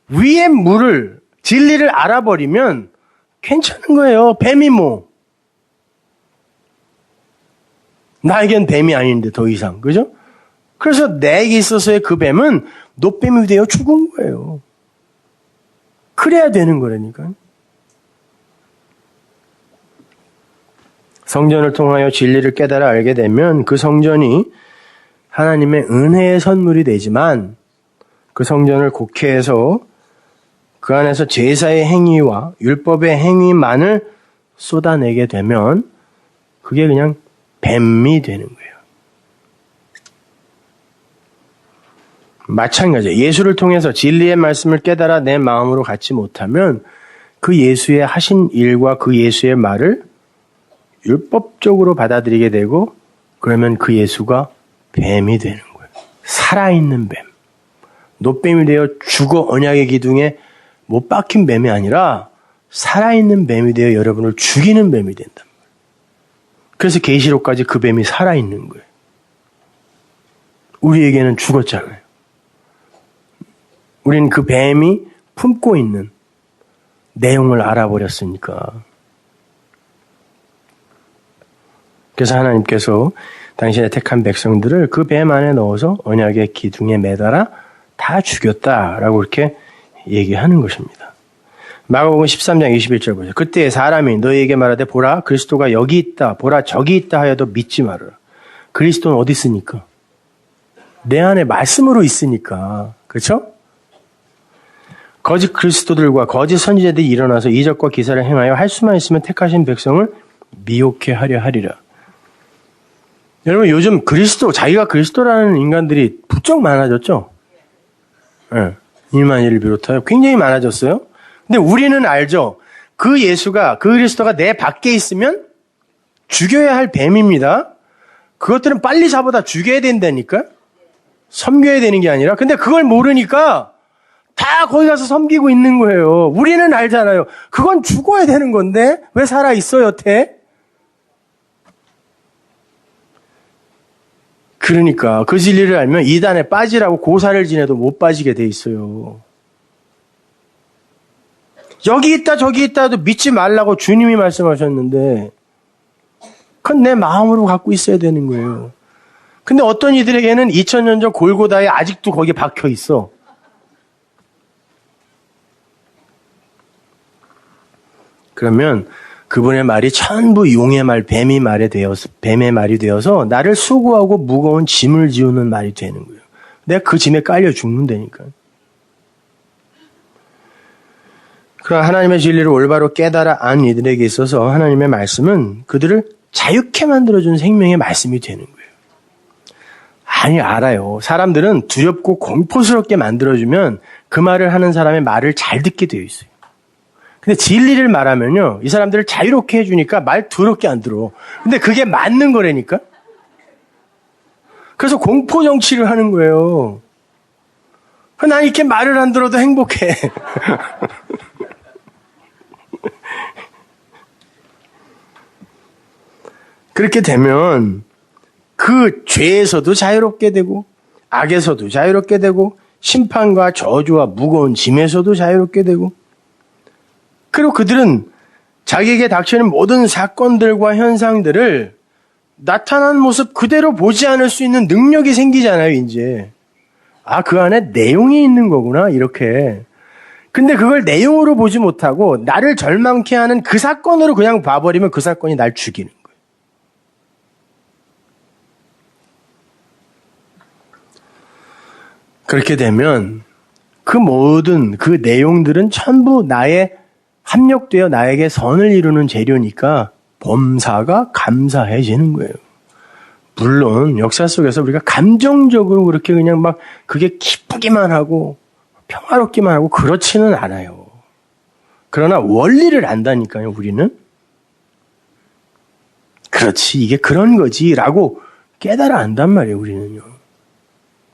위의 물을, 진리를 알아버리면 괜찮은 거예요. 뱀이 뭐. 나에겐 뱀이 아닌데 더 이상. 그죠? 그래서 내게 있어서의 그 뱀은 노뱀이 되어 죽은 거예요. 그래야 되는 거라니까. 성전을 통하여 진리를 깨달아 알게 되면 그 성전이 하나님의 은혜의 선물이 되지만 그 성전을 곡해해서 그 안에서 제사의 행위와 율법의 행위만을 쏟아내게 되면 그게 그냥 뱀이 되는 거예요. 마찬가지예요. 예수를 통해서 진리의 말씀을 깨달아 내 마음으로 갖지 못하면 그 예수의 하신 일과 그 예수의 말을 율법적으로 받아들이게 되고 그러면 그 예수가 뱀이 되는 거예요. 살아있는 뱀. 노뱀이 되어 죽어 언약의 기둥에 못 박힌 뱀이 아니라 살아있는 뱀이 되어 여러분을 죽이는 뱀이 된단 말이에요. 그래서 계시록까지 그 뱀이 살아있는 거예요. 우리에게는 죽었잖아요. 우리는 그 뱀이 품고 있는 내용을 알아버렸으니까. 그래서 하나님께서 당신의 택한 백성들을 그 뱀 안에 넣어서 언약의 기둥에 매달아 다 죽였다라고 이렇게 얘기하는 것입니다. 마가복음 13장 21절 보세요. 그때 사람이 너희에게 말하되 보라 그리스도가 여기 있다 보라 저기 있다 하여도 믿지 말아라. 그리스도는 어디 있으니까? 내 안에 말씀으로 있으니까. 그렇죠? 거짓 그리스도들과 거짓 선지자들이 일어나서 이적과 기사를 행하여 할 수만 있으면 택하신 백성을 미혹해 하려 하리라. 여러분 요즘 자기가 그리스도라는 인간들이 부쩍 많아졌죠? 네. 이만희를 비롯하여 굉장히 많아졌어요. 근데 우리는 알죠. 그 예수가, 그 그리스도가 내 밖에 있으면 죽여야 할 뱀입니다. 그것들은 빨리 잡아다 죽여야 된다니까? 섬겨야 되는 게 아니라. 근데 그걸 모르니까 다 거기 가서 섬기고 있는 거예요. 우리는 알잖아요. 그건 죽어야 되는 건데 왜 살아있어 여태? 그러니까 그 진리를 알면 이단에 빠지라고 고사를 지내도 못 빠지게 돼 있어요. 여기 있다 저기 있다도 믿지 말라고 주님이 말씀하셨는데 그건 내 마음으로 갖고 있어야 되는 거예요. 근데 어떤 이들에게는 2000년 전 골고다에 아직도 거기에 박혀 있어. 그러면 그분의 말이 전부 용의 말, 뱀의 말이 되어서 나를 수고하고 무거운 짐을 지우는 말이 되는 거예요. 내가 그 짐에 깔려 죽는다니까. 그럼 하나님의 진리를 올바로 깨달아 안 이들에게 있어서 하나님의 말씀은 그들을 자유케 만들어준 생명의 말씀이 되는 거예요. 아니, 알아요. 사람들은 두렵고 공포스럽게 만들어주면 그 말을 하는 사람의 말을 잘 듣게 되어 있어요. 근데 진리를 말하면요, 이 사람들을 자유롭게 해주니까 말 더럽게 안 들어. 근데 그게 맞는 거라니까? 그래서 공포 정치를 하는 거예요. 난 이렇게 말을 안 들어도 행복해. 그렇게 되면 그 죄에서도 자유롭게 되고 악에서도 자유롭게 되고 심판과 저주와 무거운 짐에서도 자유롭게 되고 그리고 그들은 자기에게 닥치는 모든 사건들과 현상들을 나타난 모습 그대로 보지 않을 수 있는 능력이 생기잖아요, 이제. 아, 그 안에 내용이 있는 거구나, 이렇게. 근데 그걸 내용으로 보지 못하고 나를 절망케 하는 그 사건으로 그냥 봐버리면 그 사건이 날 죽이는 거예요. 그렇게 되면 그 모든 그 내용들은 전부 나의 합력되어 나에게 선을 이루는 재료니까 범사가 감사해지는 거예요. 물론 역사 속에서 우리가 감정적으로 그렇게 그냥 막 그게 기쁘기만 하고 평화롭기만 하고 그렇지는 않아요. 그러나 원리를 안다니까요, 우리는. 그렇지, 이게 그런 거지 라고 깨달아 안단 말이에요, 우리는요.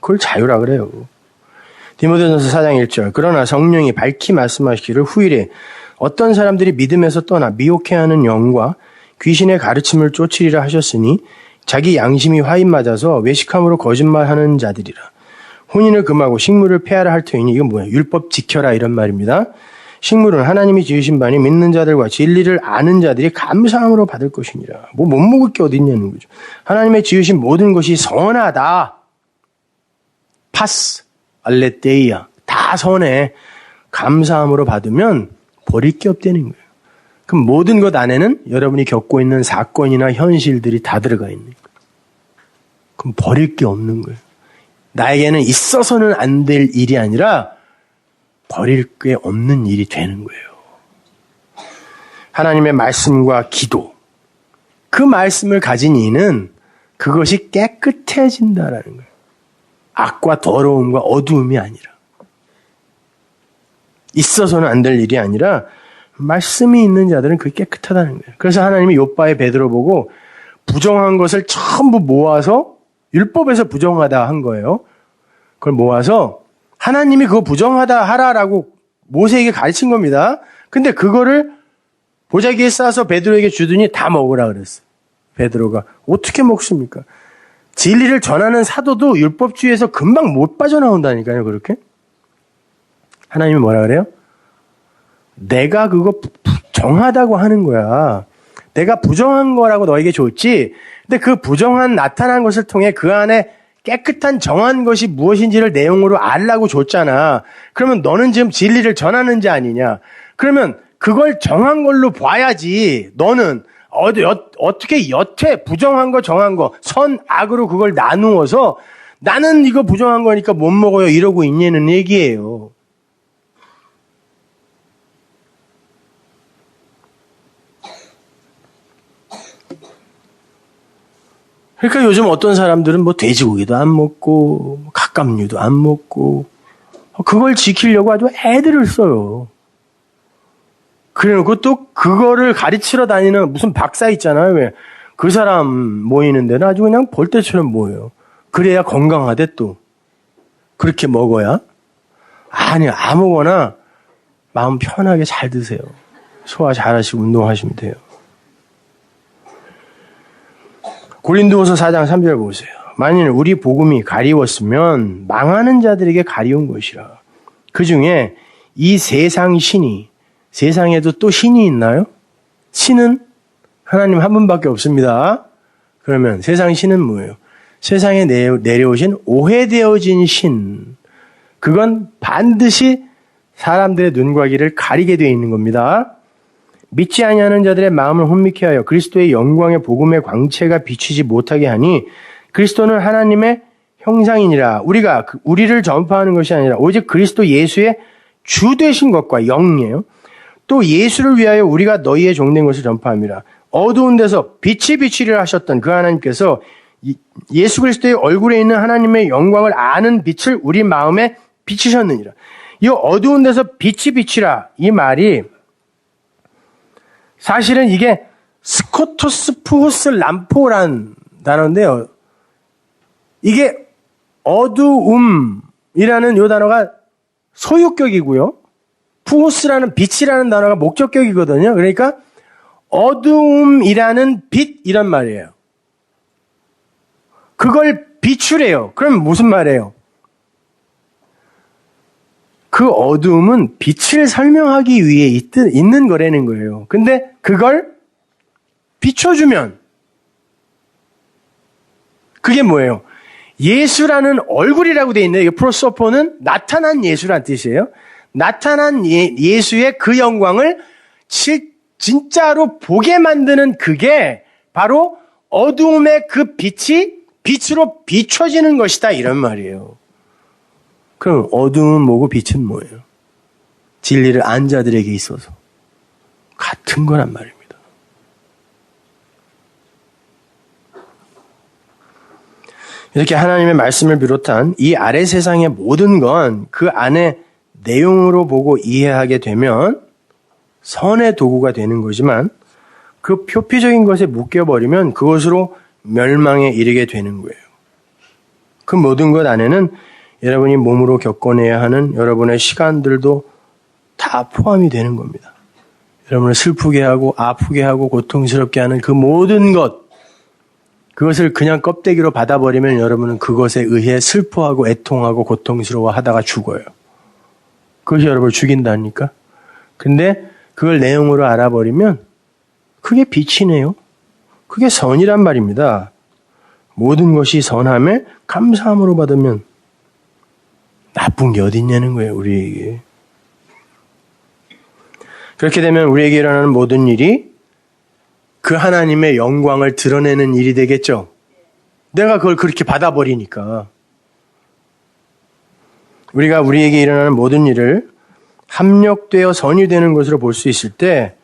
그걸 자유라 그래요. 디모데전서 4장 1절. 그러나 성령이 밝히 말씀하시기를 후일에 어떤 사람들이 믿음에서 떠나 미혹해하는 영과 귀신의 가르침을 쫓으리라 하셨으니 자기 양심이 화인 맞아서 외식함으로 거짓말하는 자들이라. 혼인을 금하고 식물을 폐하라 할 터이니 이건 뭐야? 율법 지켜라 이런 말입니다. 식물은 하나님이 지으신 바니 믿는 자들과 진리를 아는 자들이 감사함으로 받을 것이니라. 못 먹을 게 어디 있냐는 거죠. 하나님의 지으신 모든 것이 선하다. 파스, 알레테이아 다 선해. 감사함으로 받으면 버릴 게 없다는 거예요. 그럼 모든 것 안에는 여러분이 겪고 있는 사건이나 현실들이 다 들어가 있는 거예요. 그럼 버릴 게 없는 거예요. 나에게는 있어서는 안 될 일이 아니라 버릴 게 없는 일이 되는 거예요. 하나님의 말씀과 기도, 그 말씀을 가진 이는 그것이 깨끗해진다라는 거예요. 악과 더러움과 어두움이 아니라. 있어서는 안 될 일이 아니라 말씀이 있는 자들은 그게 깨끗하다는 거예요. 그래서 하나님이 욥바의 베드로 보고 부정한 것을 전부 모아서 율법에서 부정하다 한 거예요. 그걸 모아서 하나님이 그거 부정하다 하라라고 모세에게 가르친 겁니다. 근데 그거를 보자기에 싸서 베드로에게 주더니 다 먹으라 그랬어요. 베드로가 어떻게 먹습니까? 진리를 전하는 사도도 율법주의에서 금방 못 빠져나온다니까요. 그렇게. 하나님이 뭐라 그래요? 내가 그거 정하다고 하는 거야. 내가 부정한 거라고 너에게 줬지. 근데 그 부정한 나타난 것을 통해 그 안에 깨끗한 정한 것이 무엇인지를 내용으로 알라고 줬잖아. 그러면 너는 지금 진리를 전하는 자 아니냐. 그러면 그걸 정한 걸로 봐야지. 너는 어떻게 여태 부정한 거 정한 거 선, 악으로 그걸 나누어서 나는 이거 부정한 거니까 못 먹어요 이러고 있냐는 얘기예요. 그러니까 요즘 어떤 사람들은 뭐 돼지고기도 안 먹고 갑각류도 안 먹고 그걸 지키려고 아주 애들을 써요. 그래놓고 또 그거를 가르치러 다니는 무슨 박사 있잖아요. 왜? 그 사람 모이는 데는 아주 그냥 벌떼처럼 모여요. 그래야 건강하대 또. 그렇게 먹어야? 아니, 아무거나 마음 편하게 잘 드세요. 소화 잘하시고 운동하시면 돼요. 고린도후서 4장 3절 보세요. 만일 우리 복음이 가리웠으면 망하는 자들에게 가리운 것이라. 그 중에 이 세상 신이, 세상에도 또 신이 있나요? 신은 하나님 한 분밖에 없습니다. 그러면 세상 신은 뭐예요? 세상에 내려오신 오해되어진 신. 그건 반드시 사람들의 눈과 귀를 가리게 되어 있는 겁니다. 믿지 아니하는 자들의 마음을 혼미케 하여 그리스도의 영광의 복음의 광채가 비추지 못하게 하니 그리스도는 하나님의 형상이니라. 우리를 전파하는 것이 아니라 오직 그리스도 예수의 주 되신 것과 영이에요. 또 예수를 위하여 우리가 너희의 종된 것을 전파함이라. 어두운 데서 빛이 비추리라 하셨던 그 하나님께서 예수 그리스도의 얼굴에 있는 하나님의 영광을 아는 빛을 우리 마음에 비추셨느니라. 이 어두운 데서 빛이 비치라 이 말이 사실은 이게 스코토스 푸후스 람포란 단어인데요. 이게 어두움이라는 이 단어가 소유격이고요. 푸후스라는 빛이라는 단어가 목적격이거든요. 그러니까 어두움이라는 빛 이런 말이에요. 그걸 비추래요. 그럼 무슨 말이에요? 그 어두움은 빛을 설명하기 위해 있는 거라는 거예요. 근데 그걸 비춰주면 그게 뭐예요? 예수라는 얼굴이라고 되어 있는데 프로소포는 나타난 예수란 뜻이에요. 나타난 예수의 그 영광을 진짜로 보게 만드는 그게 바로 어두움의 그 빛이 빛으로 비춰지는 것이다 이런 말이에요. 그럼 어두움은 뭐고 빛은 뭐예요? 진리를 안 자들에게 있어서 같은 거란 말입니다. 이렇게 하나님의 말씀을 비롯한 이 아래 세상의 모든 건 그 안에 내용으로 보고 이해하게 되면 선의 도구가 되는 거지만 그 표피적인 것에 묶여버리면 그것으로 멸망에 이르게 되는 거예요. 그 모든 것 안에는 여러분이 몸으로 겪어내야 하는 여러분의 시간들도 다 포함이 되는 겁니다. 여러분을 슬프게 하고 아프게 하고 고통스럽게 하는 그 모든 것, 그것을 그냥 껍데기로 받아버리면 여러분은 그것에 의해 슬퍼하고 애통하고 고통스러워 하다가 죽어요. 그것이 여러분을 죽인다니까? 근데 그걸 내용으로 알아버리면 그게 빛이네요. 그게 선이란 말입니다. 모든 것이 선함에 감사함으로 받으면 나쁜 게 어디 있냐는 거예요, 우리에게. 그렇게 되면 우리에게 일어나는 모든 일이 그 하나님의 영광을 드러내는 일이 되겠죠. 내가 그걸 그렇게 받아버리니까. 우리가 우리에게 일어나는 모든 일을 합력되어 선이 되는 것으로 볼 수 있을 때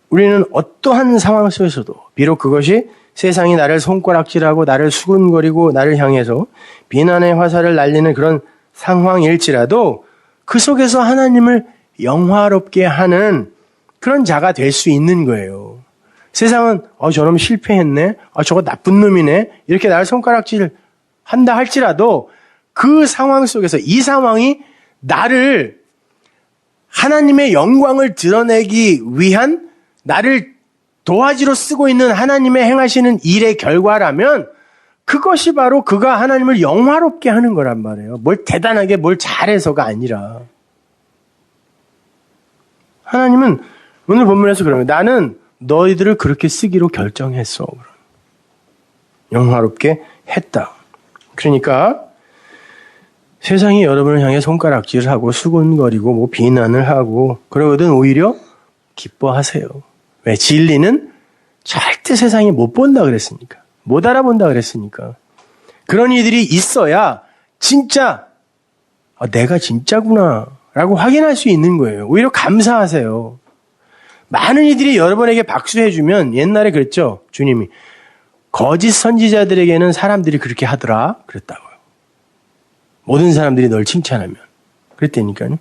우리는 어떠한 상황 속에서도 비록 그것이 세상이 나를 손가락질하고 나를 수군거리고 나를 향해서 비난의 화살을 날리는 그런 상황일지라도 그 속에서 하나님을 영화롭게 하는 그런 자가 될 수 있는 거예요. 세상은 저놈 실패했네, 저거 나쁜 놈이네 이렇게 나를 손가락질 한다 할지라도 그 상황 속에서 이 상황이 나를 하나님의 영광을 드러내기 위한 나를 도화지로 쓰고 있는 하나님의 행하시는 일의 결과라면 그것이 바로 그가 하나님을 영화롭게 하는 거란 말이에요. 뭘 대단하게 뭘 잘해서가 아니라. 하나님은 오늘 본문에서 그러면 나는 너희들을 그렇게 쓰기로 결정했어. 영화롭게 했다. 그러니까 세상이 여러분을 향해 손가락질을 하고 수군거리고 뭐 비난을 하고 그러거든 오히려 기뻐하세요. 왜? 진리는 절대 세상이 못 본다 그랬으니까. 못 알아본다 그랬으니까. 그런 이들이 있어야 진짜 내가 진짜구나 라고 확인할 수 있는 거예요. 오히려 감사하세요. 많은 이들이 여러분에게 박수해주면 옛날에 그랬죠. 주님이 거짓 선지자들에게는 사람들이 그렇게 하더라 그랬다고요. 모든 사람들이 널 칭찬하면 그랬다니까요.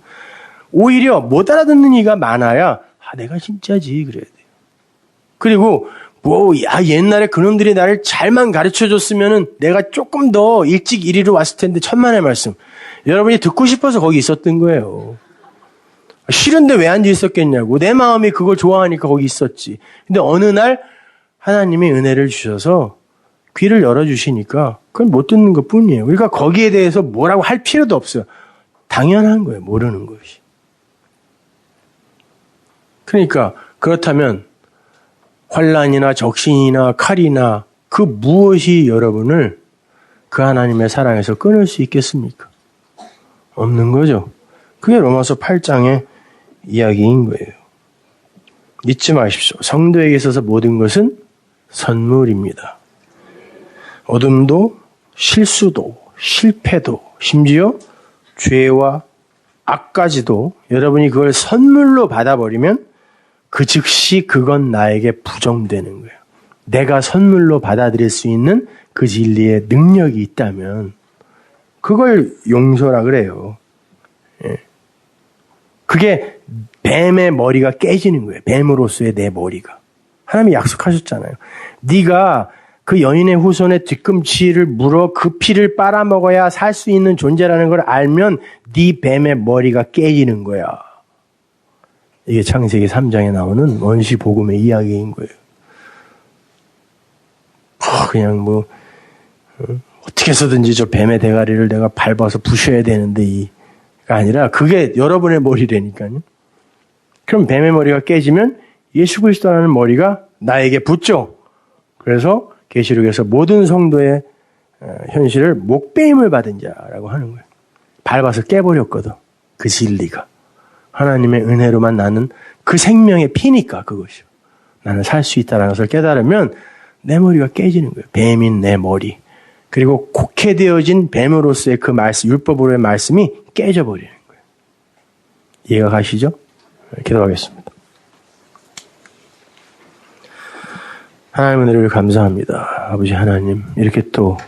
오히려 못 알아듣는 이가 많아야 내가 진짜지 그래야 돼요. 그리고 옛날에 그놈들이 나를 잘만 가르쳐줬으면은 내가 조금 더 일찍 이리로 왔을 텐데 천만의 말씀. 여러분이 듣고 싶어서 거기 있었던 거예요. 싫은데 왜 앉아 있었겠냐고. 내 마음이 그걸 좋아하니까 거기 있었지. 근데 어느 날 하나님이 은혜를 주셔서 귀를 열어주시니까 그걸 못 듣는 것 뿐이에요. 그러니까 거기에 대해서 뭐라고 할 필요도 없어요. 당연한 거예요. 모르는 것이. 그러니까 그렇다면 환난이나 적신이나 칼이나 그 무엇이 여러분을 그 하나님의 사랑에서 끊을 수 있겠습니까? 없는 거죠. 그게 로마서 8장의 이야기인 거예요. 잊지 마십시오. 성도에게 있어서 모든 것은 선물입니다. 어둠도 실수도 실패도 심지어 죄와 악까지도 여러분이 그걸 선물로 받아버리면 그 즉시 그건 나에게 부정되는 거예요. 내가 선물로 받아들일 수 있는 그 진리의 능력이 있다면 그걸 용서라 그래요. 예. 그게 뱀의 머리가 깨지는 거예요. 뱀으로서의 내 머리가. 하나님이 약속하셨잖아요. 네가 그 여인의 후손의 뒤꿈치를 물어 그 피를 빨아먹어야 살 수 있는 존재라는 걸 알면 네 뱀의 머리가 깨지는 거야. 이게 창세기 3장에 나오는 원시 복음의 이야기인 거예요. 그냥 어떻게 해서든지 저 뱀의 대가리를 내가 밟아서 부셔야 되는데 이가 아니라 그게 여러분의 머리라니까요. 그럼 뱀의 머리가 깨지면 예수 그리스도라는 머리가 나에게 붙죠. 그래서 계시록에서 모든 성도의 현실을 목배임을 받은 자라고 하는 거예요. 밟아서 깨버렸거든. 그 진리가. 하나님의 은혜로만 나는 그 생명의 피니까 그것이요. 나는 살 수 있다는 것을 깨달으면 내 머리가 깨지는 거예요. 뱀인 내 머리. 그리고 곡해되어진 뱀으로서의 그 말씀, 율법으로의 말씀이 깨져버리는 거예요. 이해가 가시죠? 기도하겠습니다. 하나님 은혜를 감사합니다. 아버지 하나님, 이렇게 또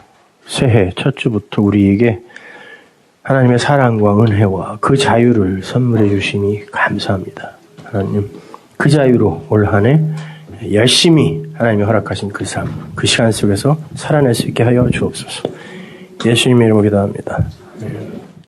새해 첫 주부터 우리에게 하나님의 사랑과 은혜와 그 자유를 선물해 주시니 감사합니다. 하나님, 그 자유로 올 한 해 열심히 하나님이 허락하신 그 삶, 그 시간 속에서 살아낼 수 있게 하여 주옵소서. 예수님의 이름으로 기도합니다.